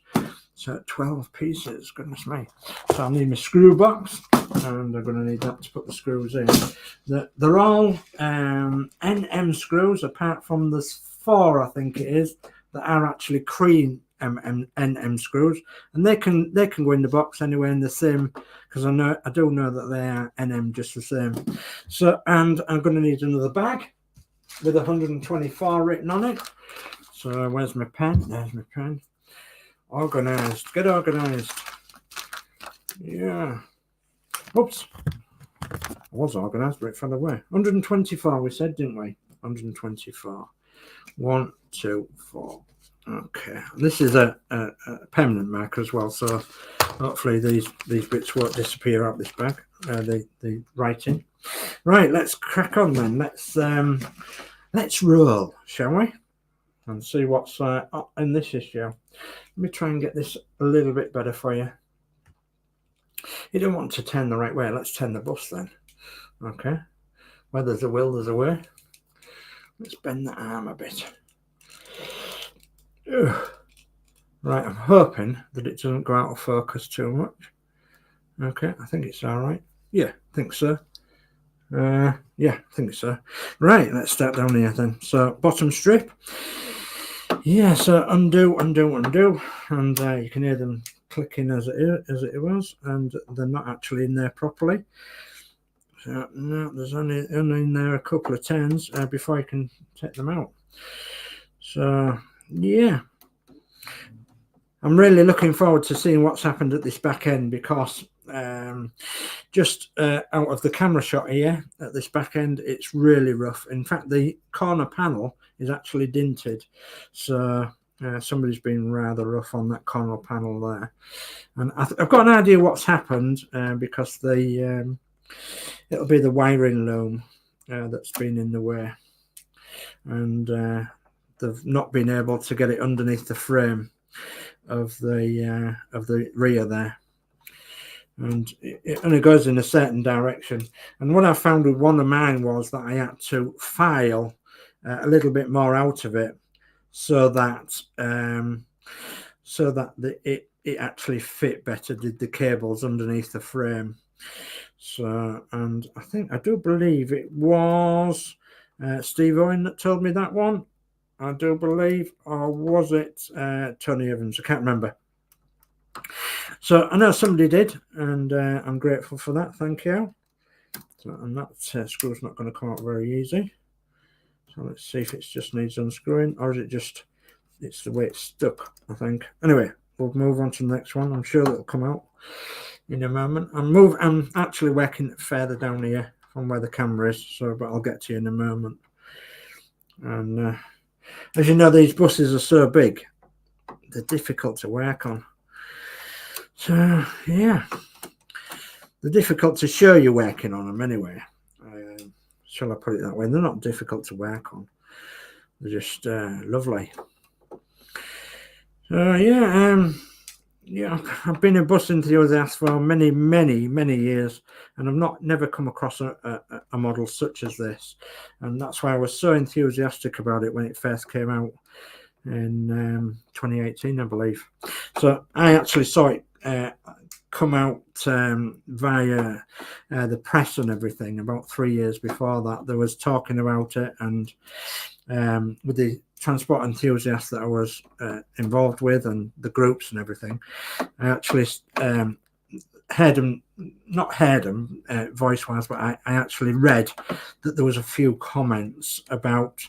So 12 pieces, goodness me. So I'll need my screw box, and I'm going to need that to put the screws in. They're all NM screws, apart from the 4, I think it is, that are actually cream NM screws, and they can go in the box anyway in the same, because I do know that they are NM just the same. So, and I'm going to need another bag with 124 written on it. So where's my pen? There's my pen. Organized, get organized. Yeah. Oops. I was organized, but it fell away. 124 we said, didn't we? 124. 1, 2, 4. Okay. This is a permanent marker as well, so hopefully these bits won't disappear out this bag. The writing. Right, let's crack on then. Let's roll, shall we? And see what's in this issue. Let me try and get this a little bit better for you. You don't want to turn the right way. Let's turn the bus then. Okay. Where there's a will, there's a way. Let's bend the arm a bit. Ugh. Right, I'm hoping that it doesn't go out of focus too much. Okay, I think it's all right. Yeah, I think so. Yeah, I think so. Right, let's start down here then. So bottom strip. Yeah, so undo, and you can hear them clicking as it was, and they're not actually in there properly. So no, there's only in there a couple of turns before you can take them out. So yeah, I'm really looking forward to seeing what's happened at this back end, because just out of the camera shot here at this back end, it's really rough. In fact, the corner panel is actually dinted, so somebody's been rather rough on that corner panel there. And I've got an idea what's happened, because it'll be the wiring loom that's been in the way, and they've not been able to get it underneath the frame of the rear there, and it only goes in a certain direction. And what I found with one of mine was that I had to file a little bit more out of it, so that it actually fit better, did the cables underneath the frame. So, and I do believe it was Steve Owen that told me that one, I do believe, or was it Tony Evans? I can't remember. So I know somebody did, and I'm grateful for that. Thank you. So, and that screw's not going to come out very easy. So let's see if it just needs unscrewing, or is it just, it's the way it's stuck, I think. Anyway, we'll move on to the next one. I'm sure it'll come out in a moment. I'm actually working further down here from where the camera is, so, but I'll get to you in a moment. And as you know, these buses are so big, they're difficult to work on. So yeah, they're difficult to show you working on them anyway. Shall I put it that way? They're not difficult to work on. They're just lovely. So yeah, I've been a bus enthusiast for many years, and I've never come across a model such as this, and that's why I was so enthusiastic about it when it first came out in 2018, I believe. So I actually saw it come out via the press and everything about 3 years before that. There was talking about it, and with the transport enthusiasts that I was involved with, and the groups and everything, I actually heard them, not heard them voice-wise, but I actually read that there was a few comments about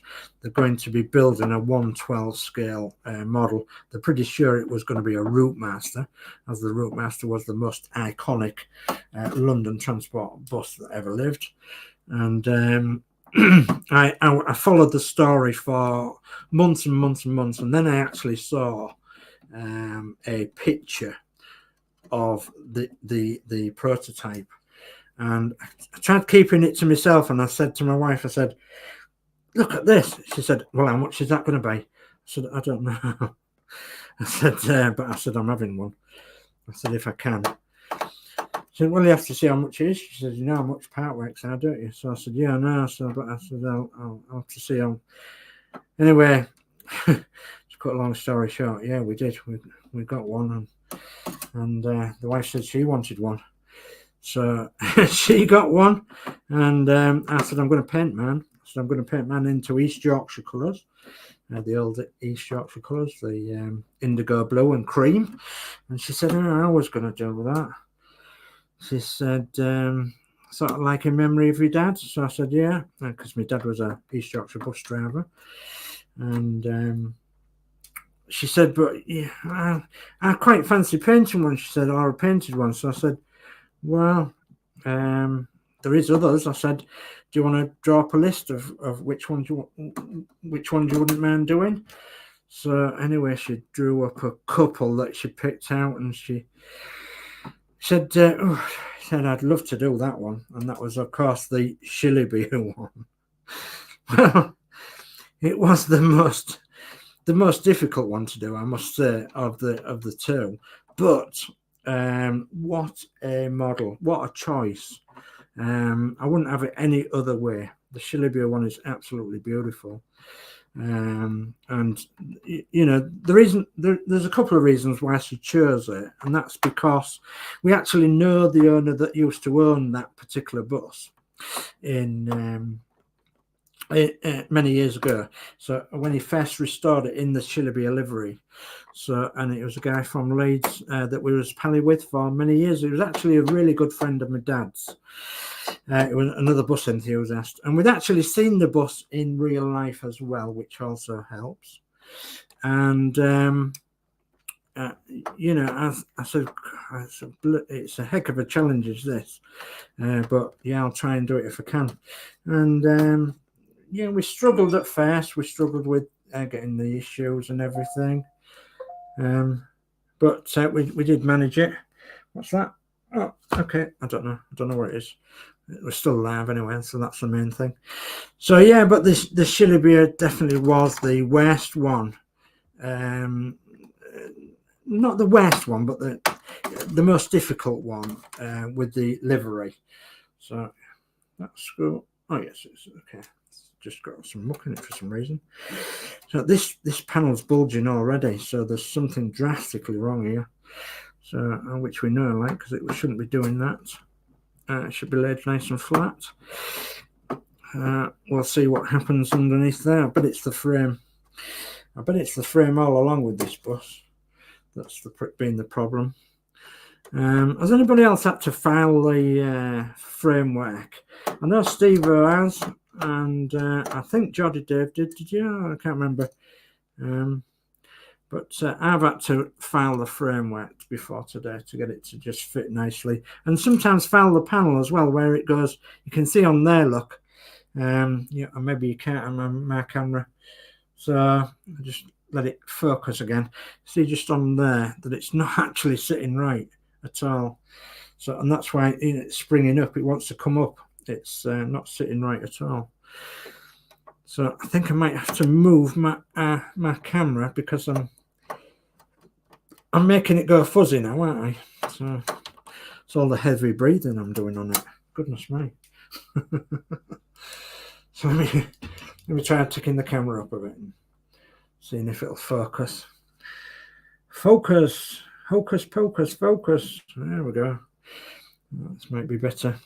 they're going to be building a 1/12 scale model. They're pretty sure it was going to be a ROUTEMASTER, as the ROUTEMASTER was the most iconic London transport bus that ever lived. And I followed the story for months and months and months, and then I actually saw a picture of the prototype, and I tried keeping it to myself, and I said to my wife, I said, look at this. She said, well, how much is that going to be? I said, I don't know. I said, but I said, I'm having one. I said, if I can. She said, well, you have to see how much it is. She said, you know how much part works are, don't you? So I said, yeah, I know. So, but I said, I'll have to see how. Anyway, to cut a long story short, yeah, we did. We got one, and the wife said she wanted one. So she got one, and I said, I'm going to paint mine. I said, I'm going to paint mine into East Yorkshire colours, the old East Yorkshire colours, the indigo blue and cream. And she said, oh, I was going to do that. She said, sort of like in memory of your dad. So I said, yeah, because my dad was a East Yorkshire bus driver. And she said, but yeah, I quite fancy painting one. She said, or a painted one. So I said, well, there is others. I said, do you want to draw up a list of which ones you wouldn't mind doing? So anyway, she drew up a couple that she picked out, and she said, I'd love to do that one. And that was, of course, the Shilliby one. Well, it was the most difficult one to do, I must say, of the two. But what a model, what a choice. I wouldn't have it any other way. The Shilliby one is absolutely beautiful. And you know, there's a couple of reasons why she chose it, and that's because we actually know the owner that used to own that particular bus in many years ago. So when he first restored it in the Shilliby livery, and it was a guy from Leeds that we was pally with for many years. He was actually a really good friend of my dad's. It was another bus enthusiast, and we'd actually seen the bus in real life as well, which also helps. And you know, I said, it's a heck of a challenge, is this? But yeah, I'll try and do it if I can. And yeah, we struggled at first. We struggled with getting the issues and everything, but we did manage it. What's that? Oh, okay. I don't know where it is. It was still live anyway, so that's the main thing. So yeah, but the Shilliby definitely was the worst one. Not the worst one, but the most difficult one with the livery. So that's cool. Oh yes, it's okay. It's just got some muck in it for some reason. So this panel's bulging already, so there's something drastically wrong here. So which we know, like, because it shouldn't be doing that. It should be laid nice and flat. We'll see what happens underneath there. But it's the frame. I bet it's the frame all along with this bus. That's been the problem. Has anybody else had to file the framework? I know Steve has, and I think Geordie Dave did. Did you? I can't remember. But I've had to file the framework before today to get it to just fit nicely, and sometimes file the panel as well, where it goes. You can see on there, look. Yeah, maybe you can't on my camera. So I just let it focus again. See just on there that it's not actually sitting right at all. So, and that's why it's springing up. It wants to come up. It's not sitting right at all. So I think I might have to move my camera, because I'm making it go fuzzy now, aren't I? So it's all the heavy breathing I'm doing on it. Goodness me. So let me try ticking the camera up a bit and seeing if it'll focus. Focus. Hocus pocus, focus. There we go. This might be better.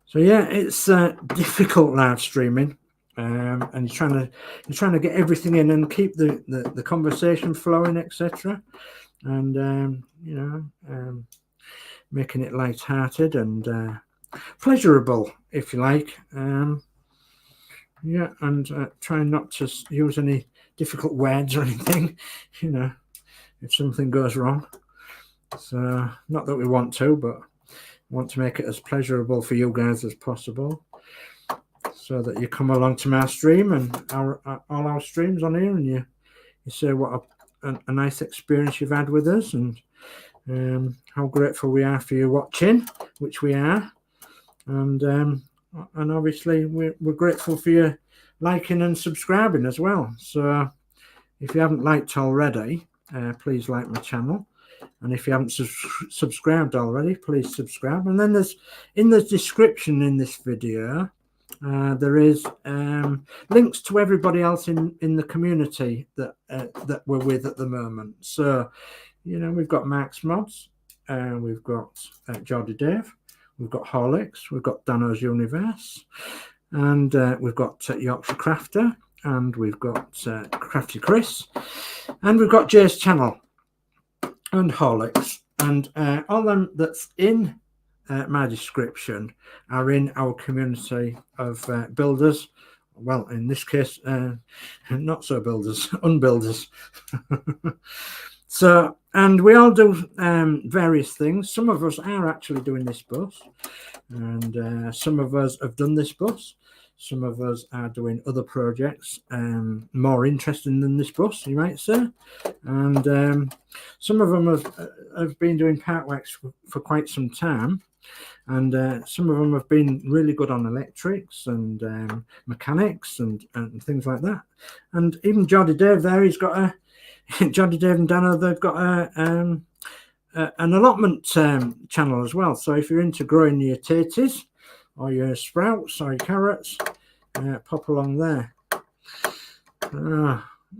So yeah, it's difficult live streaming, and you're trying to get everything in and keep the conversation flowing, etc. And you know, making it light-hearted and pleasurable, if you like. Yeah, and trying not to use any difficult words or anything, you know, if something goes wrong. So, not that we want to, but want to make it as pleasurable for you guys as possible, so that you come along to my stream and all our streams on here, and you say what a nice experience you've had with us, and how grateful we are for you watching, which we are, and obviously we're grateful for you liking and subscribing as well. So if you haven't liked already, please like my channel, and if you haven't subscribed already, please subscribe. And then there's in the description in this video, there is links to everybody else in the community that we're with at the moment. So, you know, we've got Mark's Modz, we've got Geordie Dave, we've got Horlix, we've got Danno's Universe, and we've got Yorkshire Crafter, and we've got Crafty Chris, and we've got Jay's channel, and Horlix, and all them that's in my description are in our community of builders. Well, in this case, not so builders, unbuilders. So, and we all do various things. Some of us are actually doing this bus, and some of us have done this bus. Some of us are doing other projects more interesting than this bus, you might say. And some of them have been doing part works for quite some time. And some of them have been really good on electrics and mechanics and things like that. And even Geordie Dave there, he's got a Geordie Dave and Danno, they've got an allotment channel as well. So if you're into growing your tatties or your sprouts or your carrots, pop along there.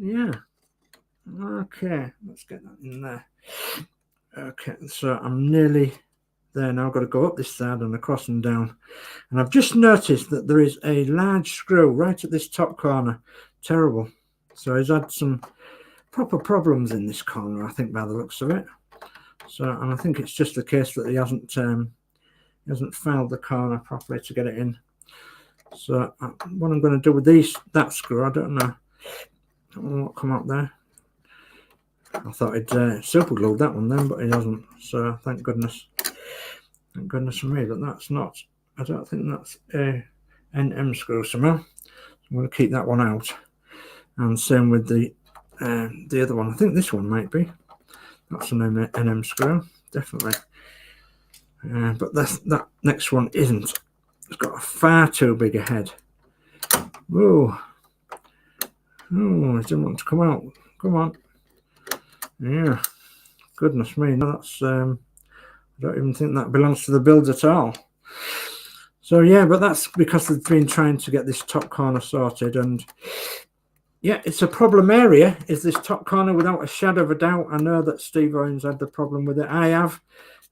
Yeah. Okay, let's get that in there. Okay, so I'm nearly there now. I've got to go up this side and across and down. And I've just noticed that there is a large screw right at this top corner. Terrible. So he's had some proper problems in this corner, I think, by the looks of it. So, and I think it's just the case that he hasn't filed the corner properly to get it in. So what I'm going to do with that screw, I don't know what come up there. I thought he'd super glued that one then, but he hasn't. So thank goodness. Thank goodness for me that that's not. I don't think that's a NM screw somehow. I'm going to keep that one out. And same with the other one. I think this one might be. That's an NM screw, definitely. But that next one isn't. It's got a far too big a head. Whoa. Oh, it didn't want to come out. Come on. Yeah. Goodness me. No, that's I don't even think that belongs to the build at all. So yeah, but that's because they've been trying to get this top corner sorted, and yeah, it's a problem area, is this top corner, without a shadow of a doubt. I know that Steve Owens had the problem with it. I have,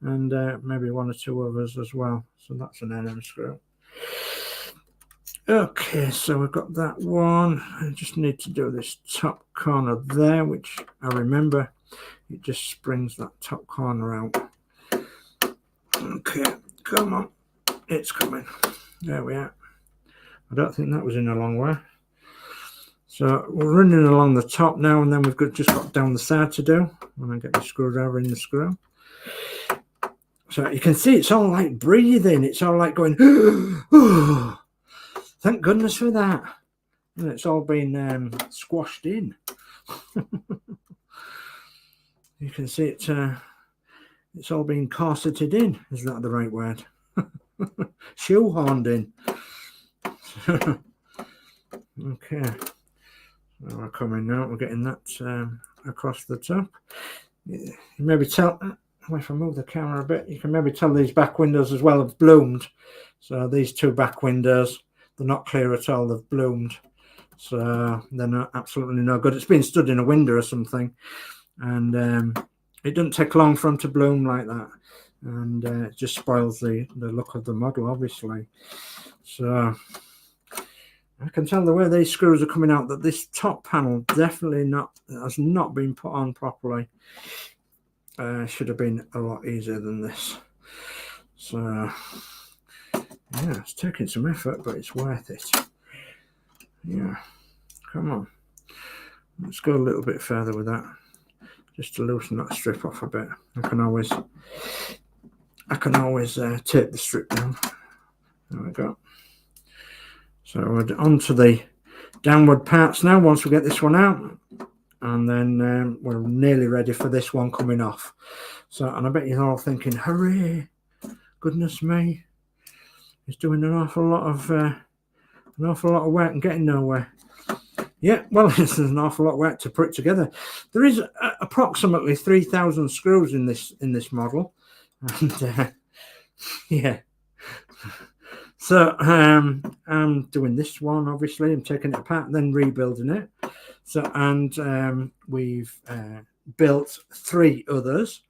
and maybe one or two others as well. So that's an NM screw. Okay, so we've got that one. I just need to do this top corner there, which I remember it just springs that top corner out. Okay, come on, it's coming. There we are. I don't think that was in a long way. So we're running along the top now, and then we've just got down the side to do. And I get the screwdriver in the screw. So you can see it's all like breathing. It's all like going, oh, thank goodness for that. And it's all been squashed in. You can see it. It's all been corseted in. Is that the right word? Shoehorned in. Okay. So we're coming now. We're getting that across the top. You maybe tell. If I move the camera a bit, you can maybe tell these back windows as well have bloomed. So these two back windows, they're not clear at all. They've bloomed. So they're not, absolutely no good. It's been stood in a window or something, and it doesn't take long for them to bloom like that, and it just spoils the look of the model, obviously. So I can tell the way these screws are coming out that this top panel definitely has not been put on properly. Should have been a lot easier than this. So yeah, it's taking some effort, but it's worth it. Yeah, come on. Let's go a little bit further with that, just to loosen that strip off a bit. I can always tape the strip down. There we go. So we're on to the downward parts now, once we get this one out, and then we're nearly ready for this one coming off. So, and I bet you're all thinking, hooray, goodness me, he's doing an awful lot of work and getting nowhere. Yeah, well, it's an awful lot of work to put it together. There is approximately 3,000 screws in this model, and yeah. So I'm doing this one, obviously. I'm taking it apart and then rebuilding it. So, and we've built 3 others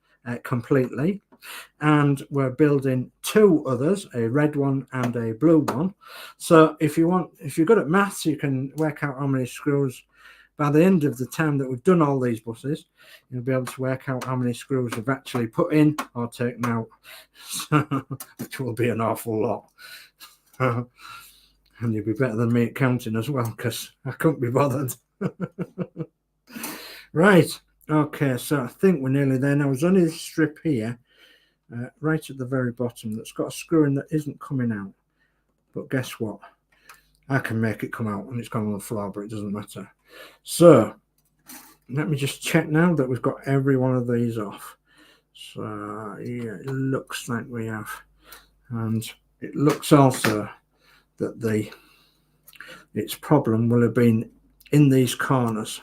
completely, and we're building 2 others, a red one and a blue one. So if you're good at maths, you can work out how many screws. By the end of the time that we've done all these buses, you'll be able to work out how many screws we've actually put in or taken out, which will be an awful lot. And you'll be better than me at counting as well, because I couldn't be bothered. Right, okay, so I think we're nearly there now. There's only this strip here, right at the very bottom, that's got a screw in that isn't coming out. But guess what? I can make it come out, and it's gone on the floor, but it doesn't matter. So let me just check now that we've got every one of these off. So yeah, it looks like we have, and it looks also that its problem will have been in these corners.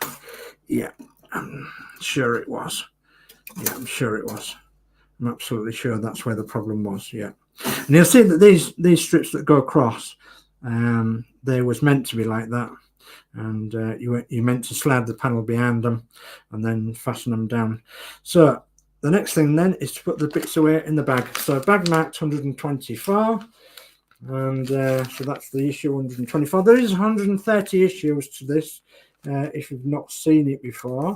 Yeah, I'm sure it was. Yeah, I'm sure it was. I'm absolutely sure that's where the problem was. Yeah, and you'll see that these strips that go across, they was meant to be like that, and you meant to slide the panel behind them and then fasten them down. So the next thing then is to put the bits away in the bag. So bag marked 124, and so that's the issue 124. There is 130 issues to this if you've not seen it before.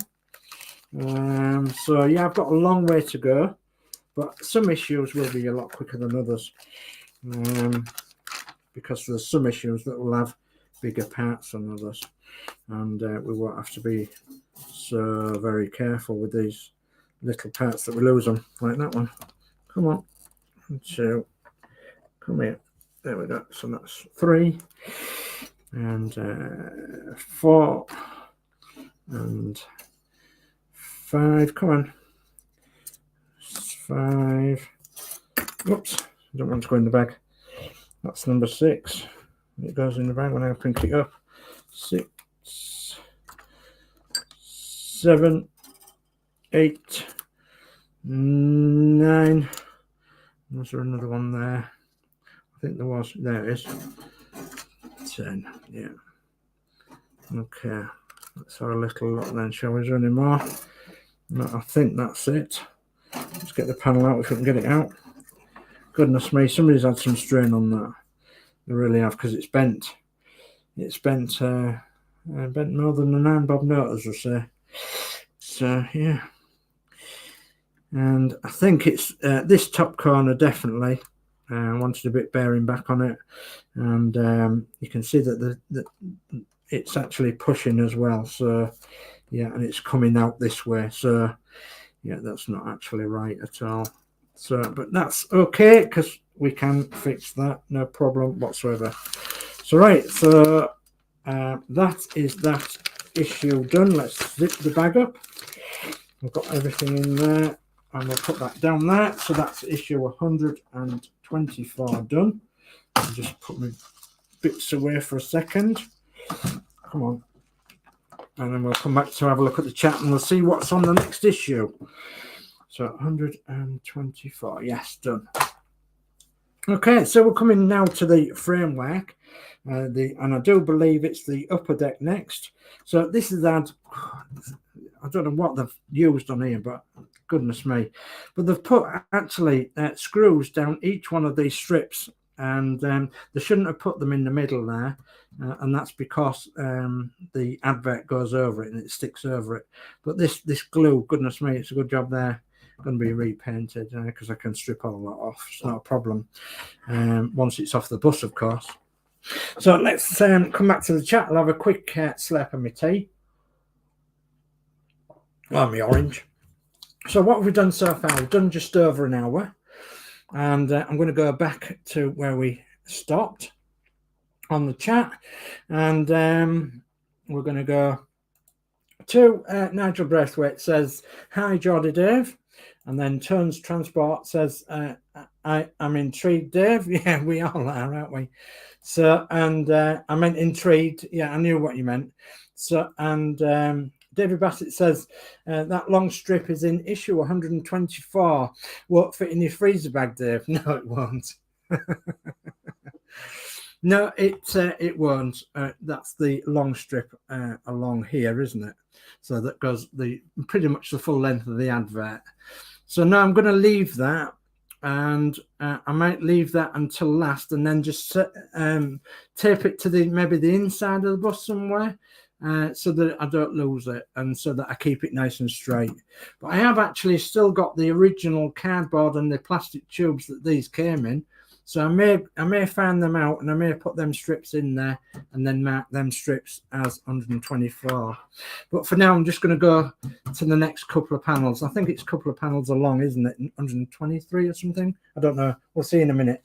So yeah, I've got a long way to go, but some issues will be a lot quicker than others, because there's some issues that will have bigger parts than others, and we won't have to be so very careful with these little parts that we lose them, like that one. Come on, 2, come here, there we go. So that's 3 and 4 and 5. Come on, 5. Oops, I don't want to go in the bag. That's number 6. It goes in the bag when I print it up. 6, 7, 8, 9. Was there another one there? I think there was. There it is. 10. Yeah. Okay. Let's have a little look then. Shall we do any more? No, I think that's it. Let's get the panel out if we can get it out. Goodness me, somebody's had some strain on that. They really have, because it's bent. It's bent more than an iron bob note, as I say. So yeah, and I think it's this top corner definitely wanted a bit bearing back on it, and you can see that it's actually pushing as well. So yeah, and it's coming out this way. So yeah, that's not actually right at all. So, but that's okay, because we can fix that, no problem whatsoever. So right, so that is that issue done. Let's zip the bag up. We've got everything in there, and we'll put that down there. So that's issue 124 done. I'll just put my bits away for a second. Come on. And then we'll come back to have a look at the chat, and we'll see what's on the next issue. So 124, yes, done. Okay, so we're coming now to the framework, and I do believe it's the upper deck next. So this is that, I don't know what they've used on here, but goodness me. But they've put actually screws down each one of these strips, and they shouldn't have put them in the middle there, and that's because the advert goes over it and it sticks over it. But this glue, goodness me, it's a good job there. going to be repainted because I can strip all that off. It's not a problem once it's off the bus, of course. So let's come back to the chat. I'll have a quick slurp of my tea. Well, my orange. So what have we done so far? We've done just over an hour. And I'm going to go back to where we stopped on the chat. And we're going to go to Nigel Braithwaite says, "Hi, Geordie Dave." And then Turns Transport says, I'm intrigued, Dave. Yeah, we all are, aren't we? So, and I meant intrigued. Yeah, I knew what you meant. So, and David Bassett says, that long strip is in issue 124. Won't fit in your freezer bag, Dave. No, it won't. No, it won't. That's the long strip along here, isn't it? So that goes pretty much the full length of the advert. So now I'm going to leave that, and I might leave that until last, and then just tape it to maybe the inside of the bus somewhere, so that I don't lose it, and so that I keep it nice and straight. But I have actually still got the original cardboard and the plastic tubes that these came in. So I may find them out, and I may put them strips in there and then mark them strips as 124. But for now, I'm just going to go to the next couple of panels. I think it's a couple of panels along, isn't it? 123 or something. I don't know. We'll see in a minute.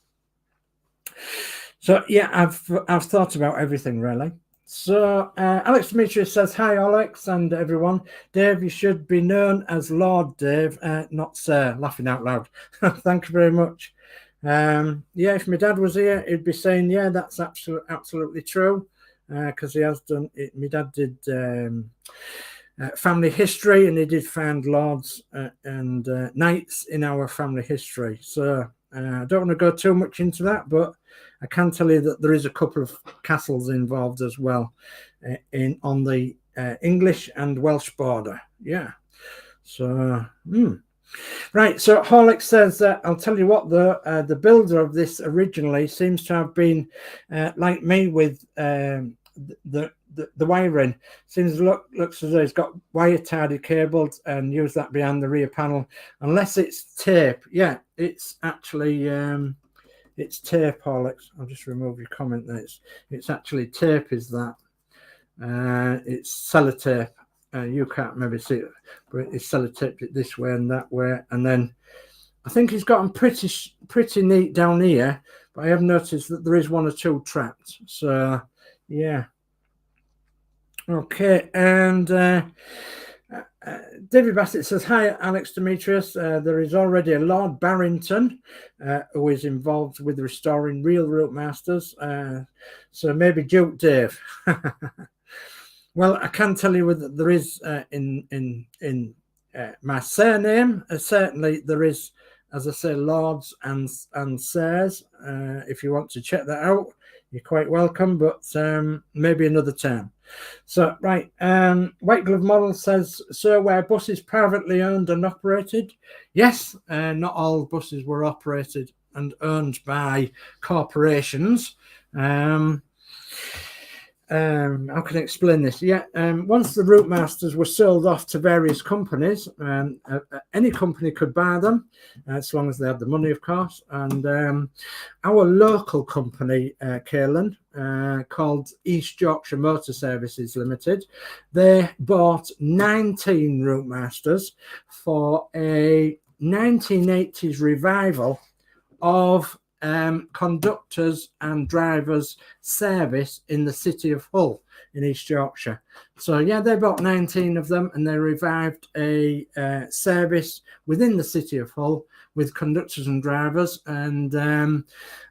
So yeah, I've thought about everything really. So Alex Demetrius says, "Hi Alex and everyone. Dave, you should be known as Lord Dave, not Sir." Laughing out loud. Thank you very much. Yeah, if my dad was here, he'd be saying, yeah, that's absolutely true, because he has done it. My dad did family history, and he did find lords and knights in our family history. So I don't want to go too much into that, but I can tell you that there is a couple of castles involved as well on the English and Welsh border. Yeah. So right, so Horlix says, I'll tell you what, the builder of this originally seems to have been like me with the wiring. Seems looks as though he's got wire tied cabled and used that behind the rear panel, unless it's tape. Yeah, it's actually it's tape, Horlix. I'll just remove your comment there. It's actually tape, is that? It's sellotape. You can't maybe see it, but it's sellotaped it this way and that way. And then I think he's got them pretty neat down here, but I have noticed that there is one or two trapped. So yeah. Okay, and David Bassett says, "Hi Alex Demetrius, there is already a Lord Barrington who is involved with restoring real ROUTEMASTERs, so maybe Duke Dave." Well, I can tell you that there is in my surname, certainly there is, as I say, lords and sirs. If you want to check that out, you're quite welcome, but maybe another time. So, right, White Glove Model says, "So were buses privately owned and operated?" Yes, not all buses were operated and owned by corporations. How can I explain this? Yeah, once the ROUTEMASTERs were sold off to various companies, any company could buy them, as long as they had the money, of course. And our local company, Caelan, called East Yorkshire Motor Services Limited, they bought 19 ROUTEMASTERs for a 1980s revival of conductors and drivers service in the city of Hull in East Yorkshire. So yeah, they bought 19 of them, and they revived a service within the city of Hull with conductors and drivers, and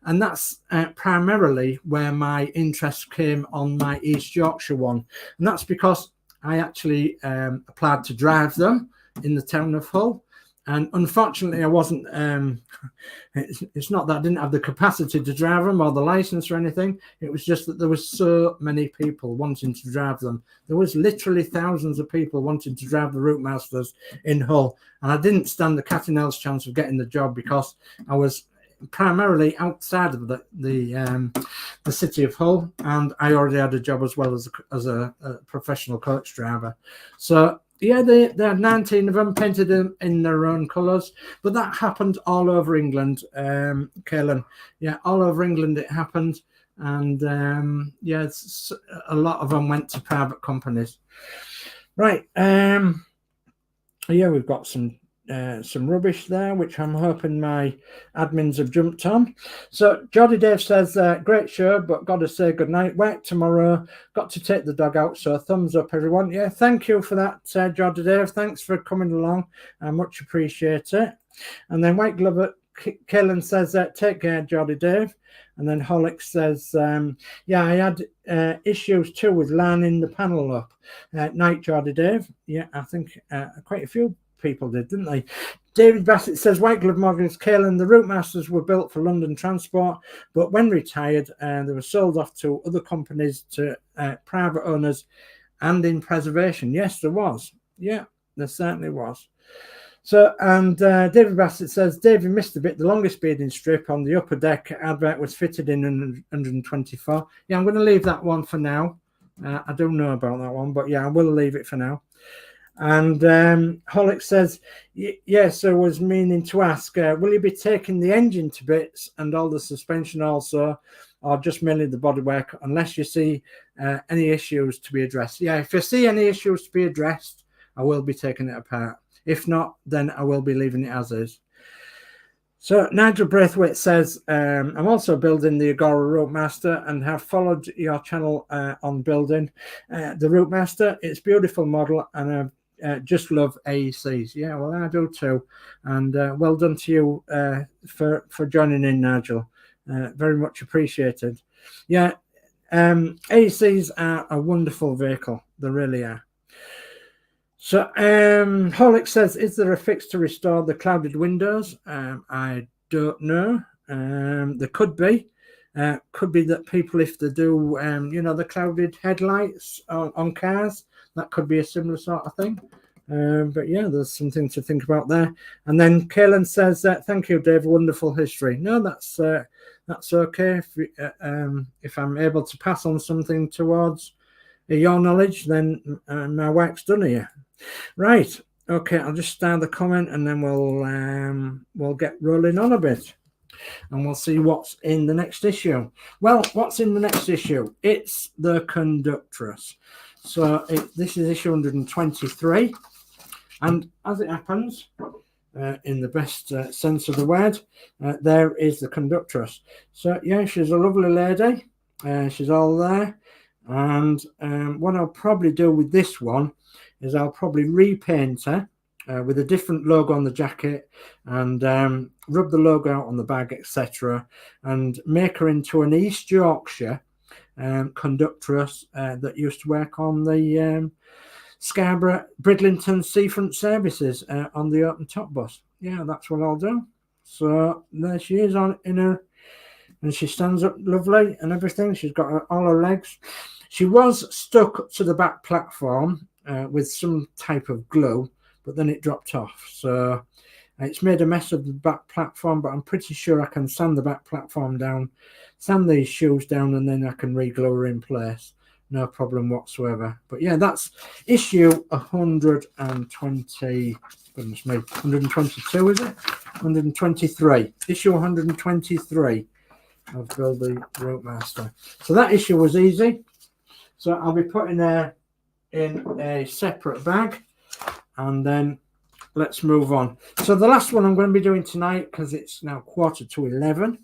that's primarily where my interest came on my East Yorkshire one, and that's because I actually applied to drive them in the town of Hull. And unfortunately, I wasn't, it's not that I didn't have the capacity to drive them or the license or anything. It was just that there were so many people wanting to drive them. There was literally thousands of people wanting to drive the ROUTEMASTERs in Hull. And I didn't stand the cat and mouse chance of getting the job because I was primarily outside of the city of Hull. And I already had a job as well as a professional coach driver. So Yeah, they had 19 of them, painted them in their own colours, but that happened all over England, Kaylin. Yeah, all over England it happened, and yeah, a lot of them went to private companies. Right, yeah, we've got some rubbish there, which I'm hoping my admins have jumped on. So Geordie Dave says, great show, but got to say goodnight. Work tomorrow. Got to take the dog out. So thumbs up, everyone. Yeah, thank you for that, Geordie Dave. Thanks for coming along. I much appreciate it. And then White Glover Kaylin says, take care, Geordie Dave. And then Horlix says, yeah, I had issues too with lining the panel up. Night, Geordie Dave. Yeah, I think quite a few people did, didn't they? David Bassett says, White Glove Morgan's Kaylin, the ROUTEMASTERs were built for London transport, but when retired, they were sold off to other companies, to private owners, and in preservation. Yes, there was. Yeah, there certainly was. So, and David Bassett says, David missed a bit. The longest bearding strip on the upper deck advert was fitted in 124. Yeah, I'm going to leave that one for now. I don't know about that one, but yeah, I will leave it for now. And Horlix says, yes, I was meaning to ask, will you be taking the engine to bits and all the suspension also, or just mainly the bodywork, unless you see any issues to be addressed? Yeah, if you see any issues to be addressed, I will be taking it apart. If not, then I will be leaving it as is. So Nigel Braithwaite says, I'm also building the Agora ROUTEMASTER and have followed your channel on building the ROUTEMASTER. It's a beautiful model, and I just love AECs. Yeah, well, I do too. And well done to you for joining in, Nigel. Very much appreciated. Yeah, AECs are a wonderful vehicle. They really are. So Horlix says, is there a fix to restore the clouded windows? I don't know. There could be. Could be that people, if they do, you know, the clouded headlights on cars, that could be a similar sort of thing. But yeah, there's something to think about there. And then Kaylin says, thank you, Dave, wonderful history. No, that's okay. If I'm able to pass on something towards your knowledge, then my work's done here. Right. Okay, I'll just start the comment and then we'll get rolling on a bit. And we'll see what's in the next issue. Well, what's in the next issue? It's the Conductress. So this is issue 123. And as it happens, in the best sense of the word, there is the Conductress. So yeah, she's a lovely lady. She's all there. And what I'll probably do with this one is I'll probably repaint her with a different logo on the jacket, and rub the logo out on the bag, etc., and make her into an East Yorkshire conductress that used to work on the Scarborough Bridlington Seafront services on the open top bus. Yeah, that's what I'll do. So there she is in her, and she stands up lovely and everything. She's got all her legs. She was stuck to the back platform with some type of glue, but then it dropped off. So it's made a mess of the back platform, but I'm pretty sure I can sand the back platform down, sand these shoes down, and then I can re-glue her in place. No problem whatsoever. But yeah, that's issue 120, goodness me, 122, is it? 123. Issue 123 of Build the ROUTEMASTER. So that issue was easy. So I'll be putting her in a separate bag, and then let's move on. So the last one I'm going to be doing tonight, because it's now 11:15,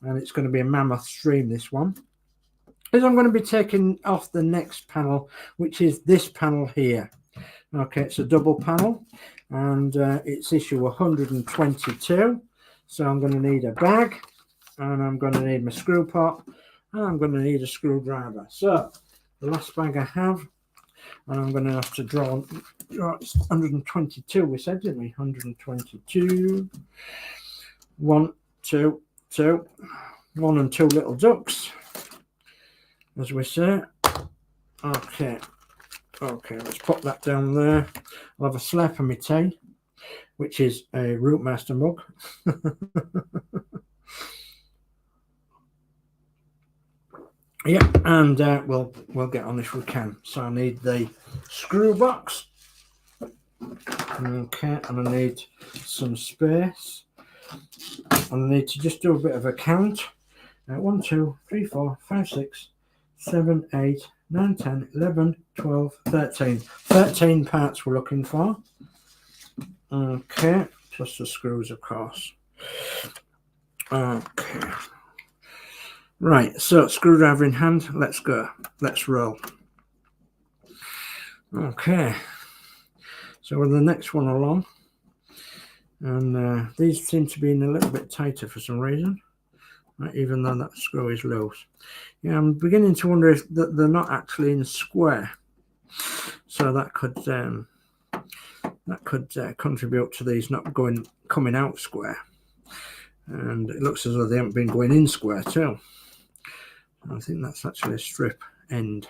and it's going to be a mammoth stream, this one, is I'm going to be taking off the next panel, which is this panel here. Okay, it's a double panel, and it's issue 122. So I'm going to need a bag, and I'm going to need my screw pot, and I'm going to need a screwdriver. So the last bag I have, and I'm going to have to draw it's 122, we said, didn't we? 122. 1, 2, 2. 1 and 2 little ducks, as we say. Okay, let's pop that down there. I'll have a slap of my tea, which is a ROUTEMASTER mug. Yeah, and we'll get on if we can. So I need the screw box. Okay, and I need some space. And I need to just do a bit of a count. 1, 2, 3, 4, 5, 6, 7, 8, 9, 10, 11, 12, 13. 13 parts we're looking for. Okay, plus the screws, of course. Okay. Right, so screwdriver in hand, let's go. Let's roll. Okay. So we're the next one along. And these seem to be in a little bit tighter for some reason, right, even though that screw is loose. Yeah, I'm beginning to wonder if they're not actually in square. So that could contribute to these not coming out square. And it looks as though they haven't been going in square too. I think that's actually a strip end.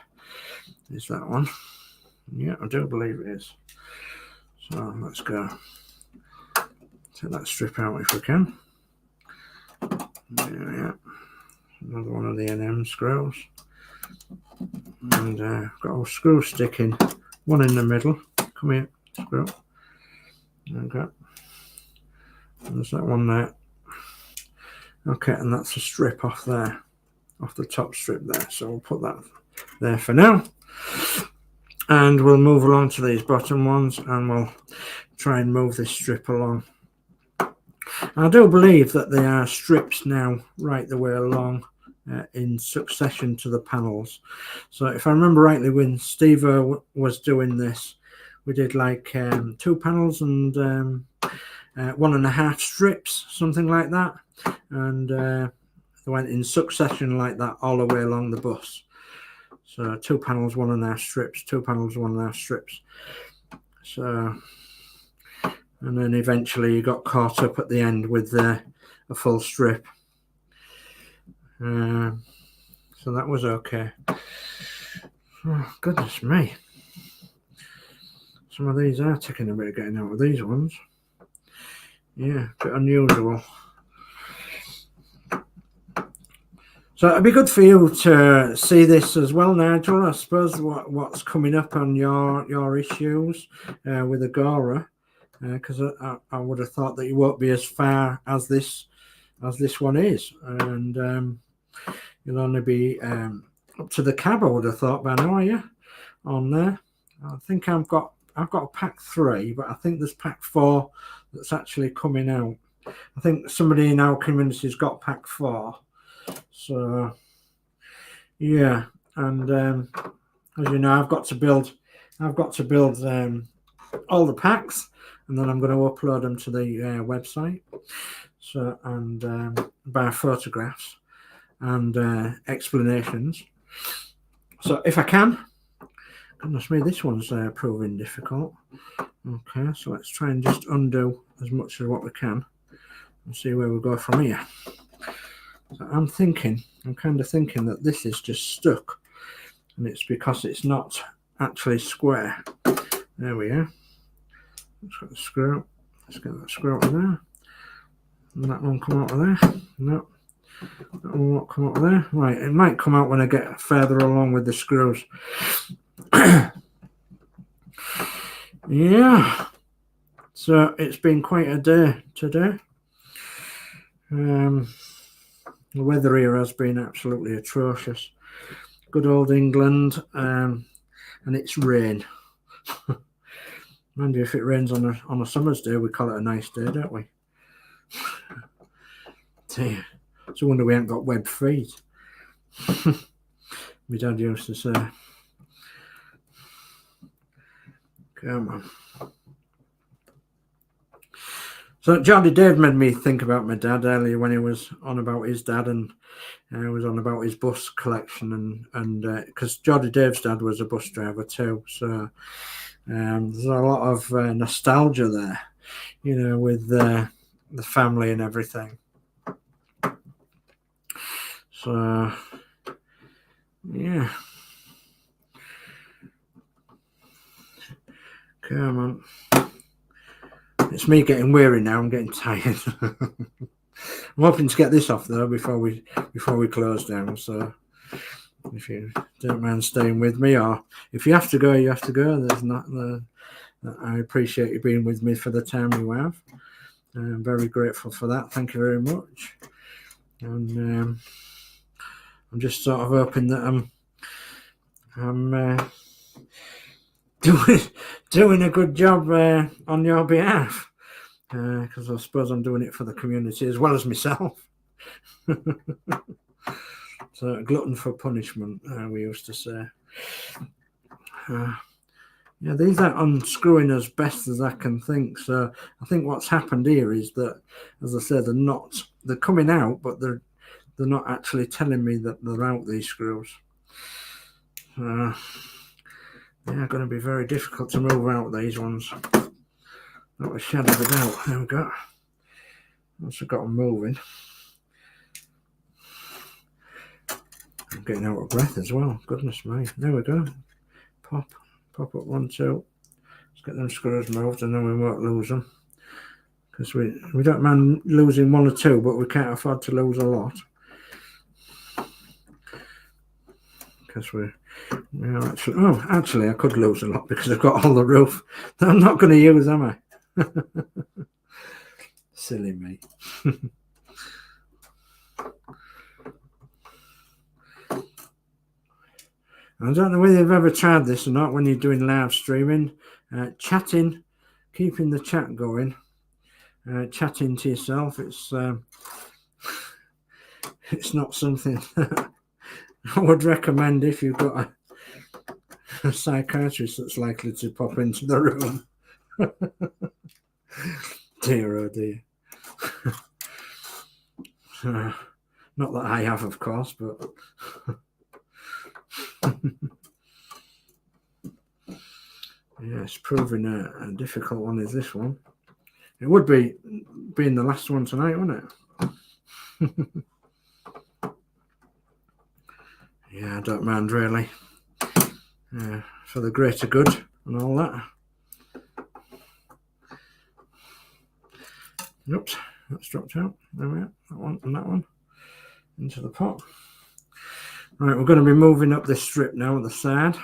Is that one? Yeah, I do believe it is. So let's go. Take that strip out if we can. There we are. Another one of the NM screws. And got a screw sticking, one in the middle. Come here, screw. Okay. There's that one there. Okay, and that's a strip off there, off the top strip there. So we'll put that there for now. And we'll move along to these bottom ones and we'll try and move this strip along. I do believe that they are strips now right the way along in succession to the panels. So if I remember rightly, when Steve was doing this, we did like 2 panels and 1.5 strips, something like that. And they went in succession like that all the way along the bus. So 2 panels, 1.5 strips, 2 panels, 1.5 strips. So, and then eventually you got caught up at the end with a full strip. So that was okay. Oh, goodness me. Some of these are taking a bit of getting out of these ones. Yeah, a bit unusual. So it'd be good for you to see this as well, Nigel. I suppose what's coming up on your issues with Agora, because I would have thought that you won't be as far as this one is, and you'll only be up to the cab. I would have thought by now, are you on there? I think I've got a pack 3, but I think there's pack 4 that's actually coming out. I think somebody in our community's got pack 4. So yeah, and as you know, I've got to build all the packs, and then I'm going to upload them to the website. So, and by photographs and explanations. So if I can, goodness me, this one's proving difficult. Okay, so let's try and just undo as much as what we can and see where we go from here. So I'm kind of thinking that this is just stuck, and it's because it's not actually square. There we are. Let's get the screw. Let's get that screw out of there. And that one come out of there. No, that one won't come out of there. Right, it might come out when I get further along with the screws. Yeah. So it's been quite a day today. The weather here has been absolutely atrocious. Good old England, and it's rain. Mind you, if it rains on a summer's day, we call it a nice day, don't we? Dear. It's a wonder we haven't got web feet. My dad used to say. Come on. So Geordie Dave made me think about my dad earlier when he was on about his dad, and was on about his bus collection, and because Geordie Dave's dad was a bus driver too, so there's a lot of nostalgia there, you know, with the family and everything. So yeah, come on. It's me getting weary now. I'm getting tired. I'm hoping to get this off though before we close down. So if you don't mind staying with me, or if you have to go, you have to go. There's I appreciate you being with me for the time you have. I'm very grateful for that. Thank you very much. And I'm just sort of hoping that I'm doing a good job on your behalf, because I suppose I'm doing it for the community as well as myself. So a glutton for punishment, we used to say. Yeah, these are unscrewing as best as I can think. So I think what's happened here is that, as I said, they're coming out, but they're not actually telling me that they're out, these screws. They're going to be very difficult to move out, these ones. Not a shadow of a doubt. There we go. Once I've got them moving. I'm getting out of breath as well. Goodness me. There we go. Pop up 1, 2. Let's get them screws moved and then we won't lose them. Because we don't mind losing 1 or 2, but we can't afford to lose a lot. Because actually I could lose a lot because I've got all the roof that I'm not going to use, am I? Silly me. I don't know whether you've ever tried this or not when you're doing live streaming, chatting, keeping the chat going, chatting to yourself. It's not something that I would recommend if you've got a psychiatrist that's likely to pop into the room. Dear, oh dear. Not that I have, of course, but yeah, it's proving a difficult one, is this one. It would be being the last one tonight, wouldn't it? Yeah, I don't mind really. For the greater good and all that. Oops, that's dropped out. There we are. That one and that one into the pot. Right, we're going to be moving up this strip now at the side,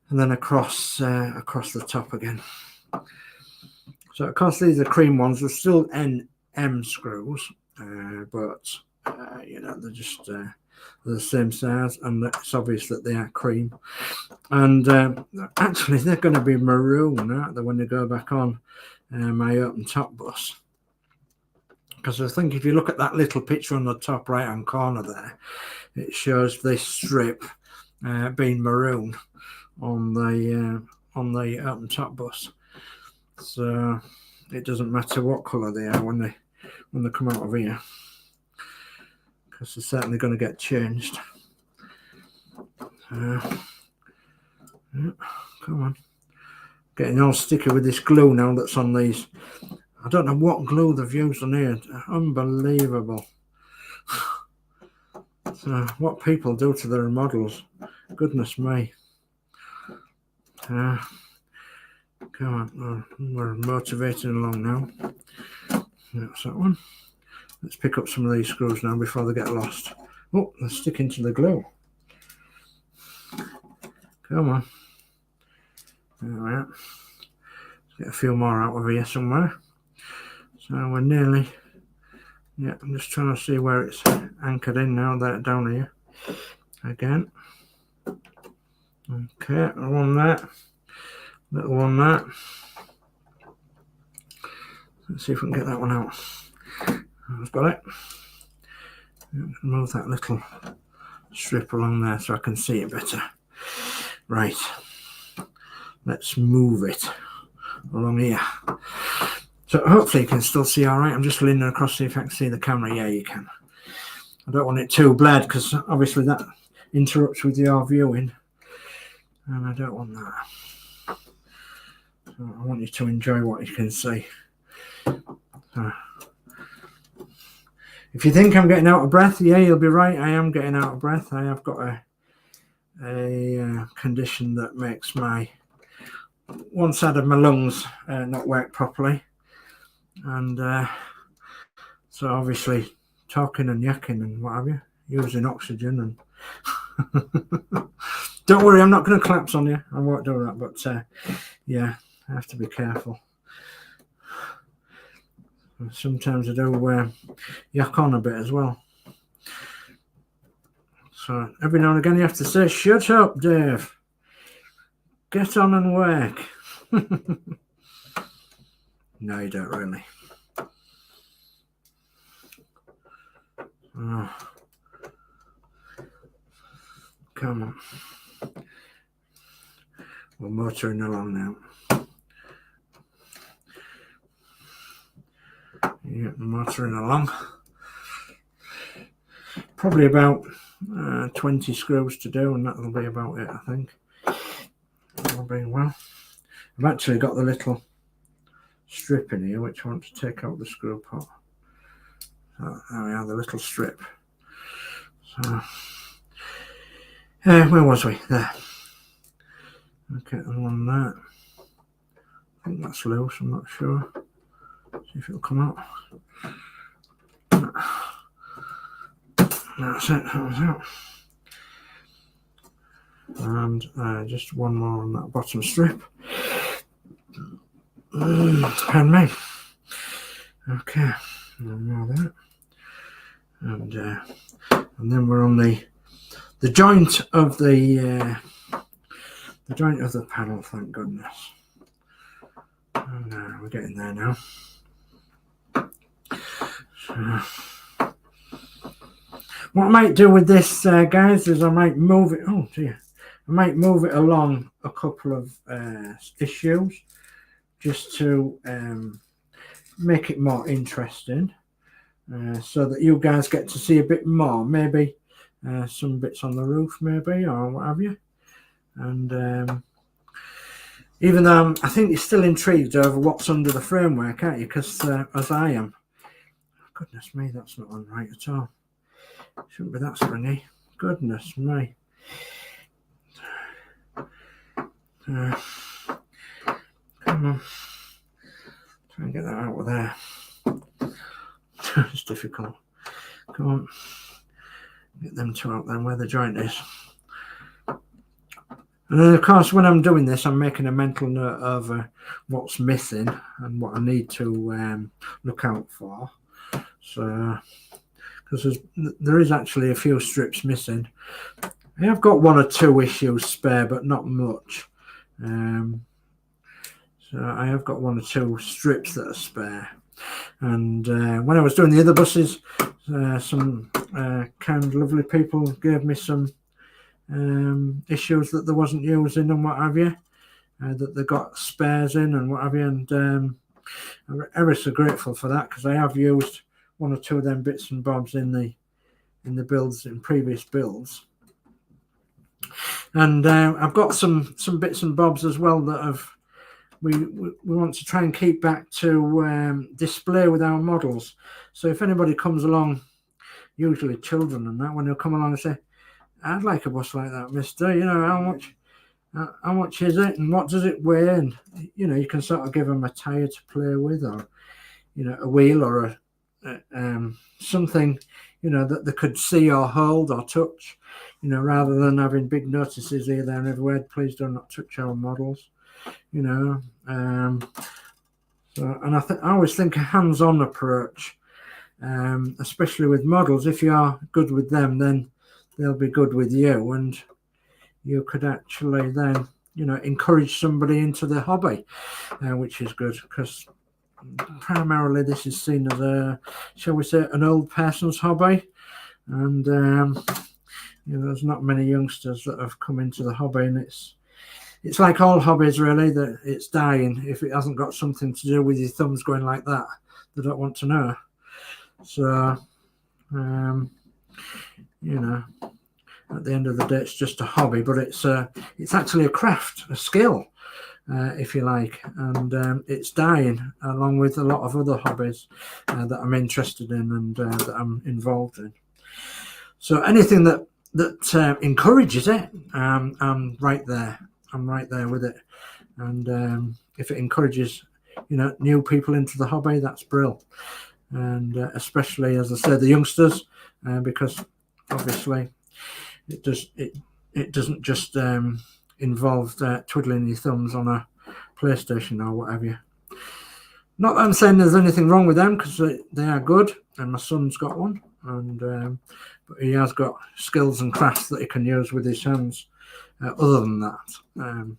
and then across the top again. So of course these are cream ones. They're still NM screws, but you know, they're just they're the same size, and it's obvious that they are cream. And actually they're going to be maroon, aren't they, when they go back on my open top bus? Because I think if you look at that little picture on the top right hand corner there, it shows this strip being maroon on the open top bus. So it doesn't matter what colour they are when they come out of here, because they're certainly going to get changed. Yeah, come on, getting all sticky with this glue now that's on these. I don't know what glue they've used on here. Unbelievable. So what people do to their models, goodness me. Come on, we're motivating along now. That's that one. Let's pick up some of these screws now before they get lost. Oh, they're sticking to the glue. Come on. There we are. Let's get a few more out of here somewhere. So we're nearly, yeah, I'm just trying to see where it's anchored in now, that down here again. Okay, one there, little one there. Let's see if we can get that one out. I've got it. Move that little strip along there so I can see it better. Right, let's move it along here. So hopefully you can still see all right. I'm just leaning across to see if I can see the camera. Yeah, you can. I don't want it too blurred because obviously that interrupts with your viewing, and I don't want that. So I want you to enjoy what you can see. If you think I'm getting out of breath, yeah, you'll be right. I am getting out of breath. I have got a condition that makes one side of my lungs not work properly. And so obviously talking and yakking and what have you, using oxygen and Don't worry, I'm not going to collapse on you. I won't do that, but yeah, I have to be careful. Sometimes I do yak on a bit as well. So every now and again you have to say, shut up, Dave. Get on and work. No, you don't really. Oh. Come on. We're motoring along now. Yeah, motoring along. Probably about 20 screws to do, and that'll be about it, I think. That'll be well. I've actually got the little strip in here which I want to take out the screw pot. So there we are, the little strip. So where was we? There. Okay, the one there. I think that's loose, I'm not sure. See if it'll come out. That's it, that was it. And just one more on that bottom strip. Pardon me. Okay, and more of that. And then we're on the joint of the joint of the panel, thank goodness. And we're getting there now. So, what I might do with this, guys, is I might move it. Oh dear, I might move it along a couple of issues, just to make it more interesting, so that you guys get to see a bit more. Maybe some bits on the roof, maybe, or what have you. And even though I think you're still intrigued over what's under the framework, aren't you? Because as I am. Goodness me, that's not on right at all. Shouldn't be that springy. Goodness me. Come on. Try and get that out of there. It's difficult. Come on. Get them two out there where the joint is. And then, of course, when I'm doing this, I'm making a mental note of what's missing and what I need to look out for. So, because there is actually a few strips missing. I have got one or two issues spare, but not much. So I have got one or two strips that are spare. And when I was doing the other buses, some kind, lovely people gave me some issues that they wasn't using and what have you, that they got spares in and what have you. And I'm ever so grateful for that, because I have used one or two of them bits and bobs in the builds, in previous builds. And I've got some bits and bobs as well that we want to try and keep back to display with our models. So if anybody comes along, usually children and that, when they'll come along and say, I'd like a bus like that, mister, you know, how much is it and what does it weigh? And you know, you can sort of give them a tire to play with, or you know, a wheel, or a something, you know, that they could see or hold or touch, you know, rather than having big notices here, there and everywhere, please do not touch our models, you know. So, and I always think a hands-on approach, especially with models. If you are good with them, then they'll be good with you, and you could actually then, you know, encourage somebody into the hobby, which is good, because primarily this is seen as a, shall we say, an old person's hobby. And you know, there's not many youngsters that have come into the hobby, and it's like all hobbies really, that it's dying. If it hasn't got something to do with your thumbs going like that, they don't want to know. So you know, at the end of the day, it's just a hobby, but it's actually a craft, a skill, if you like, and it's dying, along with a lot of other hobbies that I'm interested in and that I'm involved in. So anything that encourages it, I'm right there. I'm right there with it. And if it encourages, you know, new people into the hobby, that's brilliant. And especially, as I said, the youngsters, because obviously it it doesn't just involve twiddling your thumbs on a PlayStation or whatever. Not that I'm saying there's anything wrong with them, because they are good, and my son's got one, and but he has got skills and crafts that he can use with his hands. Other than that,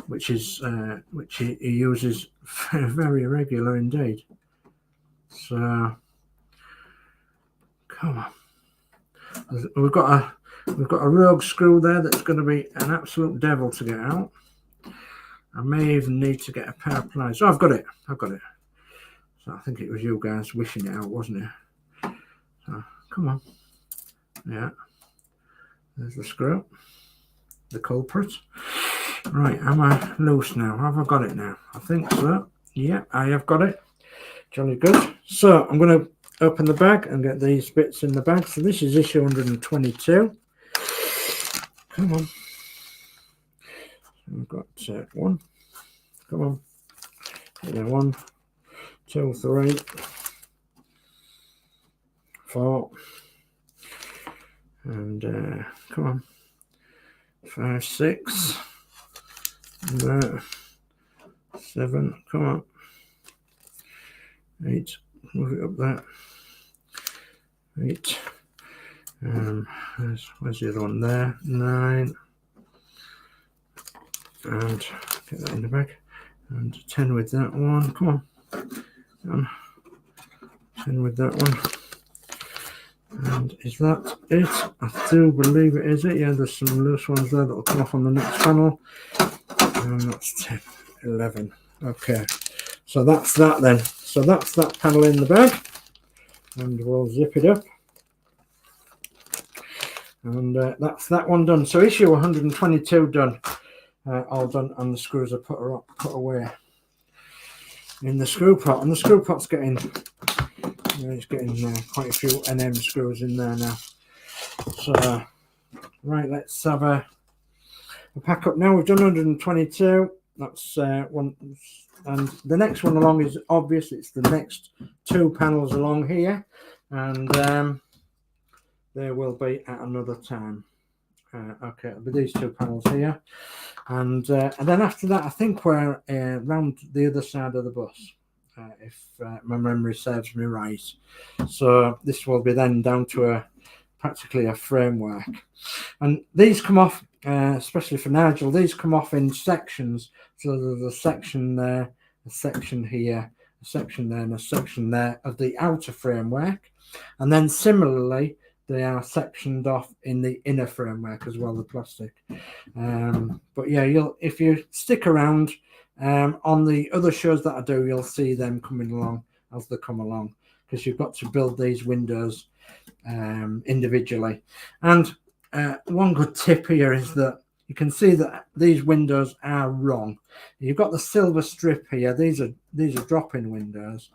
which he uses very regular indeed. So come on, we've got a rogue screw there that's going to be an absolute devil to get out. I may even need to get a pair of pliers. Oh, I've got it. So I think it was you guys wishing it out, wasn't it? So come on. Yeah. There's the screw. The culprit. Right, am I loose now? Have I got it now? I think so. Yeah, I have got it. Jolly good. So I'm going to open the bag and get these bits in the bag. So this is issue 122. Come on. I've got one. Come on. Yeah, 1, 2, 3, 4, and come on, 5, 6, and 7. Come on, 8. Move it up there. 8. Where's the other one there? 9. And get that in the bag. And 10 with that one. Come on. 10 with that one. And is that it? I do believe it is it. Yeah, there's some loose ones there that will come off on the next panel. And that's 10, 11. Okay. So that's that then. So that's that panel in the bag. And we'll zip it up. And that's that one done. So issue 122 done. All done, and the screws are put away in the screw pot, and the screw pot's getting, it's getting quite a few NM screws in there now. So right, let's have a pack up now. We've done 122. That's one, and the next one along is obvious. It's the next 2 panels along here, and they will be at another time. Okay, it'll be these 2 panels here, and then after that, I think we're round the other side of the bus, if my memory serves me right. So this will be then down to practically a framework, and these come off, especially for Nigel. These come off in sections. So there's a section there, a section here, a section there, and a section there of the outer framework, and then similarly, they are sectioned off in the inner framework as well, the plastic. But yeah, if you stick around on the other shows that I do, you'll see them coming along as they come along, because you've got to build these windows individually. And one good tip here is that you can see that these windows are wrong. You've got the silver strip here. These are drop-in windows,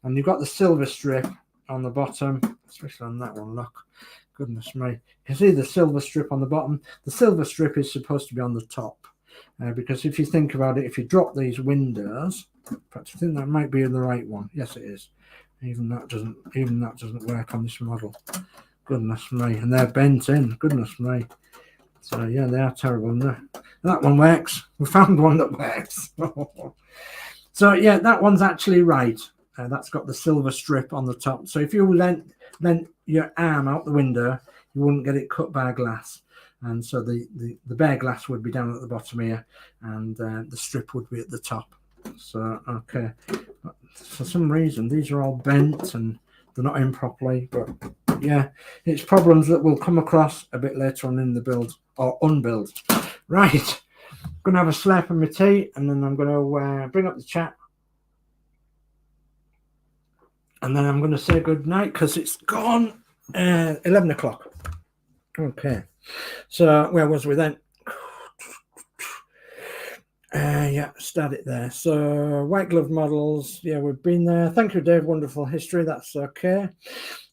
and you've got the silver strip on the bottom, especially on that one. Look, goodness me, you can see the silver strip on the bottom. The silver strip is supposed to be on the top, because if you think about it, if you drop these windows, perhaps I think that might be in the right one. Yes, it is. Even that doesn't work on this model. Goodness me, and they're bent in. Goodness me. So yeah, they are terrible. That one works. We found one that works. So yeah, that one's actually right. That's got the silver strip on the top. So if you lent your arm out the window, you wouldn't get it cut by glass. And so the bare glass would be down at the bottom here, and the strip would be at the top. So, okay. For some reason, these are all bent and they're not in properly. But yeah, it's problems that we'll come across a bit later on in the build, or unbuild. Right. I'm going to have a slurp of my tea, and then I'm going to bring up the chat. And then I'm going to say good night, because it's gone 11 o'clock. Okay. So where was we then? Yeah, start it there. So white glove models. Yeah, we've been there. Thank you, Dave. Wonderful history. That's okay.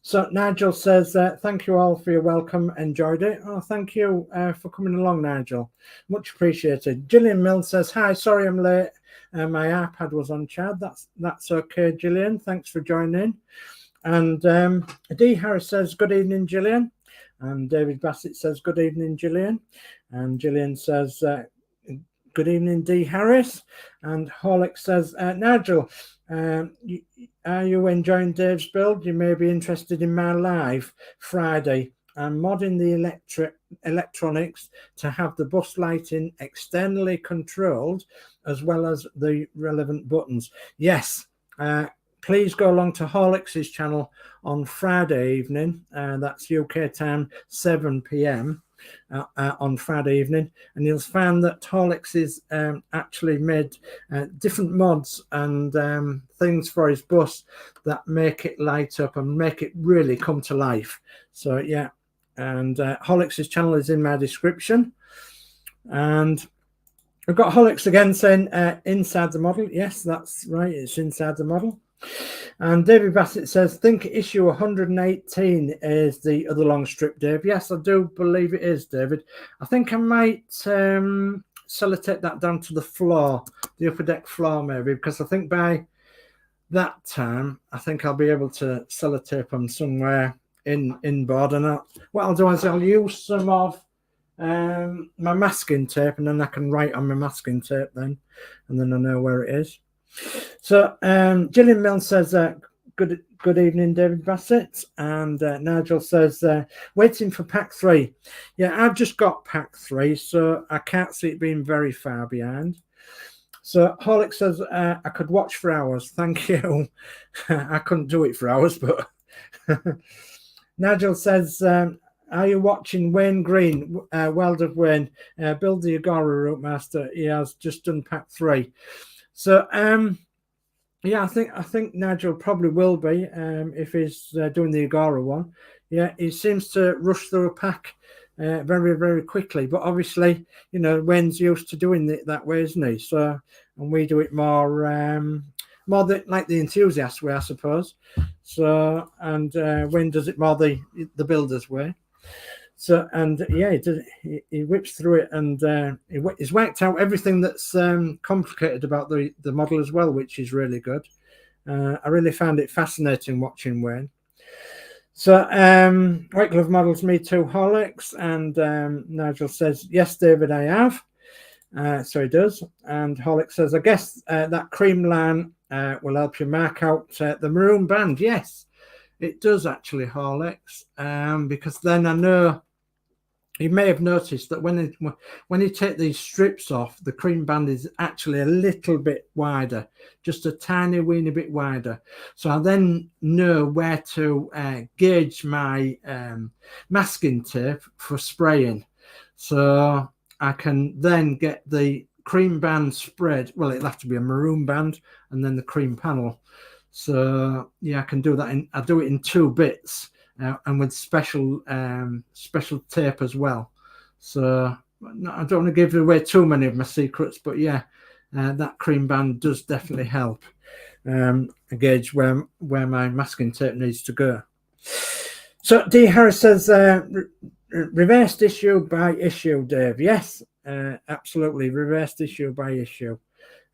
So Nigel says, thank you all for your welcome. Enjoyed it. Oh, thank you for coming along, Nigel. Much appreciated. Gillian Mills says, hi, sorry I'm late. My iPad was on charge. That's okay, Gillian. Thanks for joining. And D. Harris says, good evening, Gillian. And David Bassett says, good evening, Gillian. And Gillian says, good evening, D. Harris. And Horlix says, Nigel, are you enjoying Dave's build? You may be interested in my live Friday. I'm modding the electronics to have the bus lighting externally controlled, as well as the relevant buttons. Yes, please go along to Horlix's channel on Friday evening. That's UK time, 7 p.m. On Friday evening, and you'll find that Horlix is actually made different mods and things for his bus that make it light up and make it really come to life. So yeah, and Horlix's channel is in my description. And we've got Horlix again saying inside the model. Yes, that's right, it's inside the model. And David Bassett says, think issue 118 is the other long strip, Dave. Yes, I do believe it is, David. I think I might sellotape that down to the floor, the upper deck floor maybe, because I think by that time, I think I'll be able to sellotape them somewhere inboard. And what I'll do is I'll use some of my masking tape, and then I can write on my masking tape then, and then I know where it is. So Gillian Mills says, good evening, David Bassett. And Nigel says, waiting for pack 3. Yeah, I've just got pack 3, so I can't see it being very far behind. So Horlix says, I could watch for hours. Thank you. I couldn't do it for hours, but Nigel says, are you watching Wayne Green, World of Wayne, build the Agora Routemaster? He has just done pack 3. So yeah, I think Nigel probably will be if he's doing the Agora one. Yeah, he seems to rush through a pack very, very quickly. But obviously, you know, Wayne's used to doing it that way, isn't he? So, and we do it more like the enthusiast way, I suppose. So, and Wayne does it more the builder's way. So, and yeah, he whips through it, and he's worked out everything that's complicated about the model as well, which is really good. I really found it fascinating watching Wayne. So, White Glove Models, me too, Horlix. And Nigel says, yes, David, I have. So he does. And Horlix says, I guess that cream line will help you mark out the maroon band. Yes, it does actually, Horlix, because then I know you may have noticed that when you take these strips off, the cream band is actually a little bit wider, just a tiny weeny bit wider. So I then know where to gauge my masking tape for spraying. So I can then get the cream band spread. Well, it'll have to be a maroon band and then the cream panel. So yeah, I can do that. I do it in 2 bits. And with special tape as well. So I don't want to give away too many of my secrets, but yeah, that cream band does definitely help gauge where my masking tape needs to go. So D. Harris says, reversed issue by issue, Dave. Yes, absolutely, reversed issue by issue.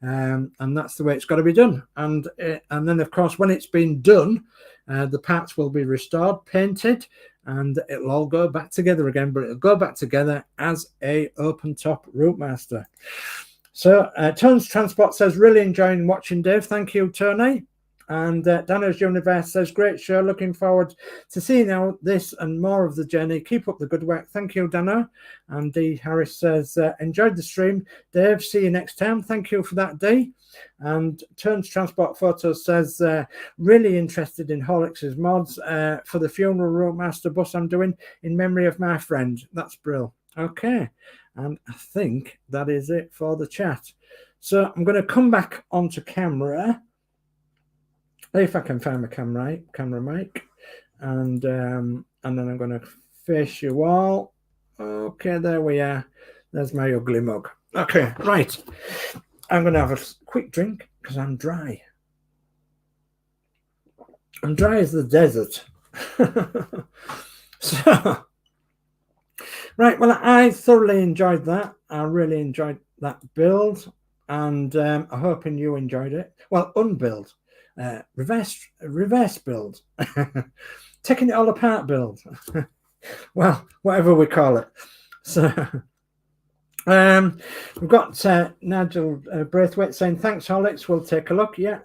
And that's the way it's got to be done. And then, of course, when it's been done, the parts will be restored, painted, and it'll all go back together again, but it'll go back together as a open top Routemaster. So Tones Transport says, really enjoying watching, Dave. Thank you, Tony. And Danno's Universe says, great show. Looking forward to seeing how this and more of the journey. Keep up the good work. Thank you, Danno. And D. Harris says, enjoyed the stream, Dave. See you next time. Thank you for that, D. And Turns Transport Photos says, really interested in Horlix's mods for the funeral Routemaster bus I'm doing in memory of my friend. That's brilliant. Okay. And I think that is it for the chat. So I'm going to come back onto camera. If I can find my camera mic, and then I'm going to face you all. Okay, there we are. There's my ugly mug. Okay, right. I'm going to have a quick drink because I'm dry. I'm dry as the desert. So, right. Well, I thoroughly enjoyed that. I really enjoyed that build, and I'm hoping you enjoyed it. Well, unbuild. Reverse build. Taking it all apart build. well, whatever we call it. So we've got Nigel Braithwaite saying, thanks, Horlix. We'll take a look. Yeah,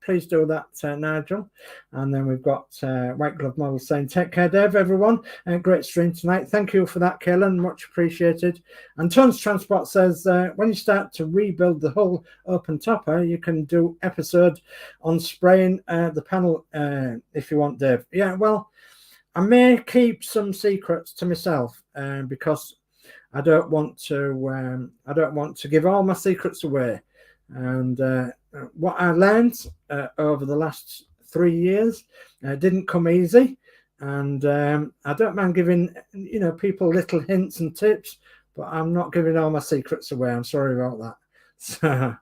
please do that, Nigel. And then we've got White Glove Model saying, take care, Dave, everyone. Great stream tonight. Thank you for that, Kaelan. Much appreciated. And Tons Transport says, when you start to rebuild the whole open topper, you can do episode on spraying the panel if you want, Dave. Yeah, well, I may keep some secrets to myself because I don't want to give all my secrets away. And what I learned over the last 3 years didn't come easy. And I don't mind giving people little hints and tips, but I'm not giving all my secrets away. I'm sorry about that. So,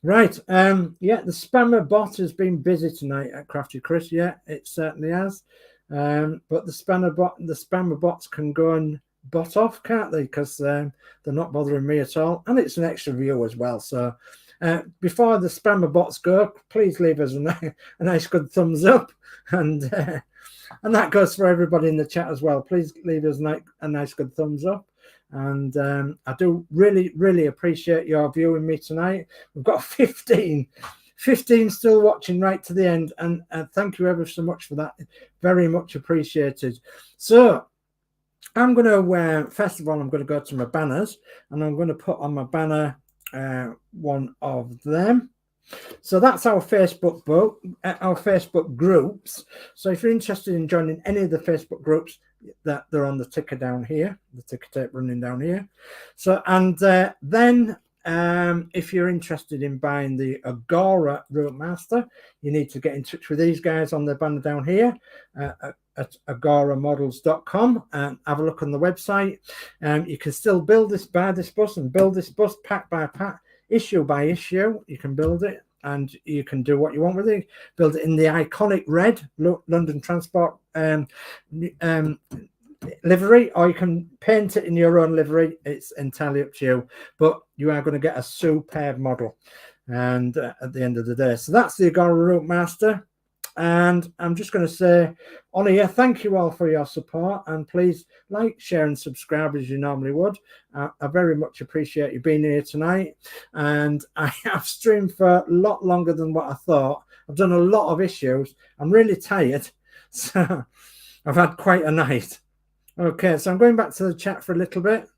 right, yeah, the spammer bot has been busy tonight at Crafty Chris. Yeah, it certainly has. But the spammer bots can go and bot off, can't they? Because they're not bothering me at all, and it's an extra view as well. So before the spammer bots go, please leave us a nice good thumbs up, and that goes for everybody in the chat as well. Please leave us a nice good thumbs up. And I do really appreciate your viewing me tonight. We've got 15 still watching right to the end, and thank you ever so much for that. Very much appreciated. So I'm going to, first of all, I'm going to go to my banners, and I'm going to put on my banner one of them. So that's our Facebook groups. So if you're interested in joining any of the Facebook groups, that they're on the ticker down here, the ticker tape running down here. So, and then if you're interested in buying the Agora ROUTEMASTER, you need to get in touch with these guys on the banner down here at agoramodels.com and have a look on the website. You can still buy this bus and build this bus pack by pack, issue by issue. You can build it and you can do what you want with it. Build it in the iconic red London Transport livery, or you can paint it in your own livery. It's entirely up to you, but you are going to get a superb model and at the end of the day. So that's the Agora ROUTEMASTER. And I'm just going to say on here, thank you all for your support, and please like, share and subscribe as you normally would. I very much appreciate you being here tonight, and I have streamed for a lot longer than what I thought. I've done a lot of issues. I'm really tired, so I've had quite a night. Okay, so I'm going back to the chat for a little bit.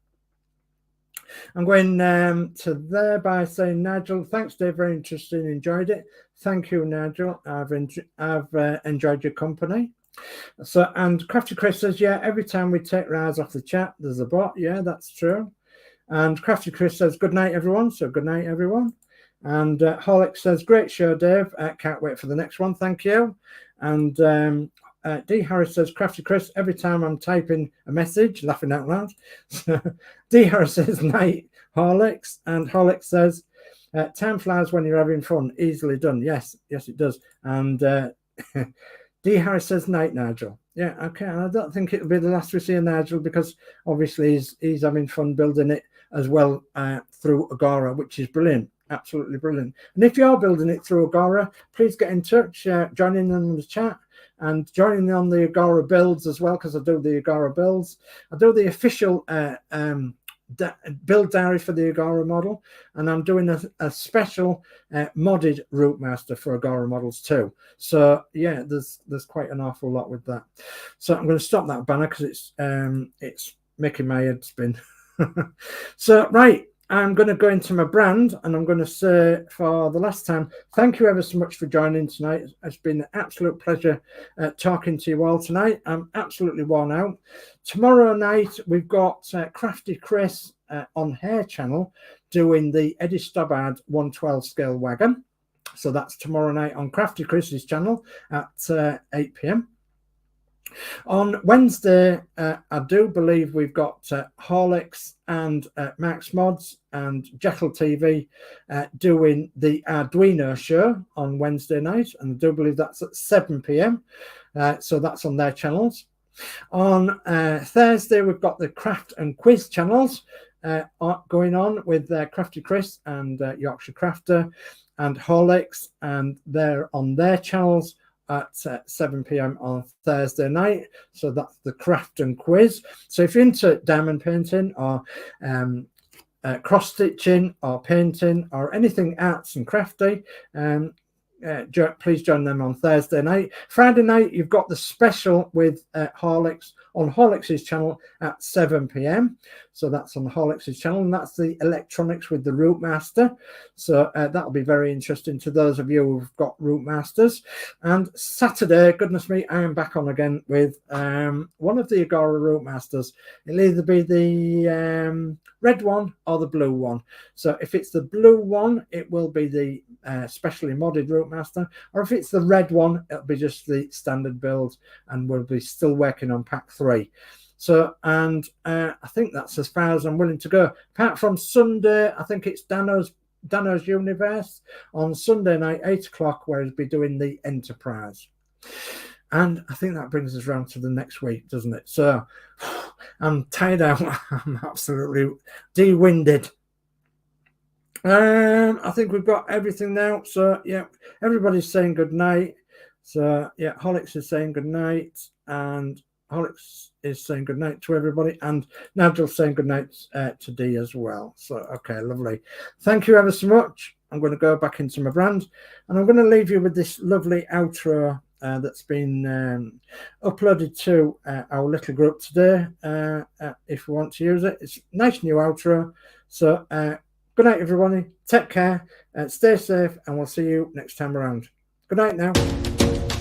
I'm going to there by saying, Nigel, thanks, Dave, very interesting, enjoyed it. Thank you, Nigel. I've enjoyed your company. So, and Crafty Chris says, yeah, every time we take our eyes off the chat, there's a bot. Yeah, that's true. And Crafty Chris says, good night, everyone. So good night, everyone. And Horlix says, great show, Dave. Can't wait for the next one. Thank you. And D. Harris says, Crafty Chris, every time I'm typing a message, laughing out loud. D. Harris says, night, Horlix. And Horlix says, time flies when you're having fun. Easily done. Yes, it does. And D. Harris says, night, Nigel. Yeah, okay. And I don't think it'll be the last we see of Nigel, because obviously he's having fun building it as well through Agora, which is brilliant. Absolutely brilliant. And if you're building it through Agora, please get in touch, join in on the chat, and joining on the Agora builds as well, because I do the Agora builds. I do the official build diary for the Agora model, and I'm doing a special modded ROUTEMASTER for Agora models too. So yeah, there's quite an awful lot with that. So I'm going to stop that banner because it's making my head spin. So right, I'm going to go into my brand, and I'm going to say for the last time, thank you ever so much for joining tonight. It's been an absolute pleasure talking to you all tonight. I'm absolutely worn out. Tomorrow night, we've got Crafty Chris on her channel doing the Eddie Stobbart 112 scale wagon. So that's tomorrow night on Crafty Chris's channel at 8 p.m. On Wednesday, I do believe we've got Horlix and Max Modz and jacklttv doing the Arduino show on Wednesday night, and I do believe that's at 7 p.m. So that's on their channels. On Thursday, we've got the Craft and Quiz channels going on with Crafty Chris and Yorkshire Crafter and Horlix, and they're on their channels at 7 p.m. on Thursday night. So that's the craft and quiz. So if you're into diamond painting or cross stitching or painting or anything arts and crafty, please join them on Thursday night. Friday night, you've got the special with Horlix on Horlix's channel at 7 p.m. So that's on Horlix's channel, and that's the electronics with the ROUTEMASTER. So that'll be very interesting to those of you who've got ROUTEMASTERs. And Saturday, goodness me, I am back on again with one of the Agora ROUTEMASTERs. It'll either be the red one or the blue one. So if it's the blue one, it will be the specially modded ROUTEMASTER, or if it's the red one, it'll be just the standard build, and we'll be still working on pack 3. So, and I think that's as far as I'm willing to go. Apart from Sunday, I think it's Danno's Universe on Sunday night, 8 o'clock, where he'll be doing the Enterprise. And I think that brings us round to the next week, doesn't it? So I'm tired out. I'm absolutely de-winded. I think we've got everything now. So yeah, everybody's saying good night. So yeah, Horlix is saying good night, and Horlix is saying good night to everybody, and Nigel's saying good night to Dee as well. So okay, lovely. Thank you ever so much. I'm going to go back into my brand, and I'm going to leave you with this lovely outro that's been uploaded to our little group today. If you want to use it, it's a nice new outro. So good night, everybody. Take care, stay safe, and we'll see you next time around. Good night now.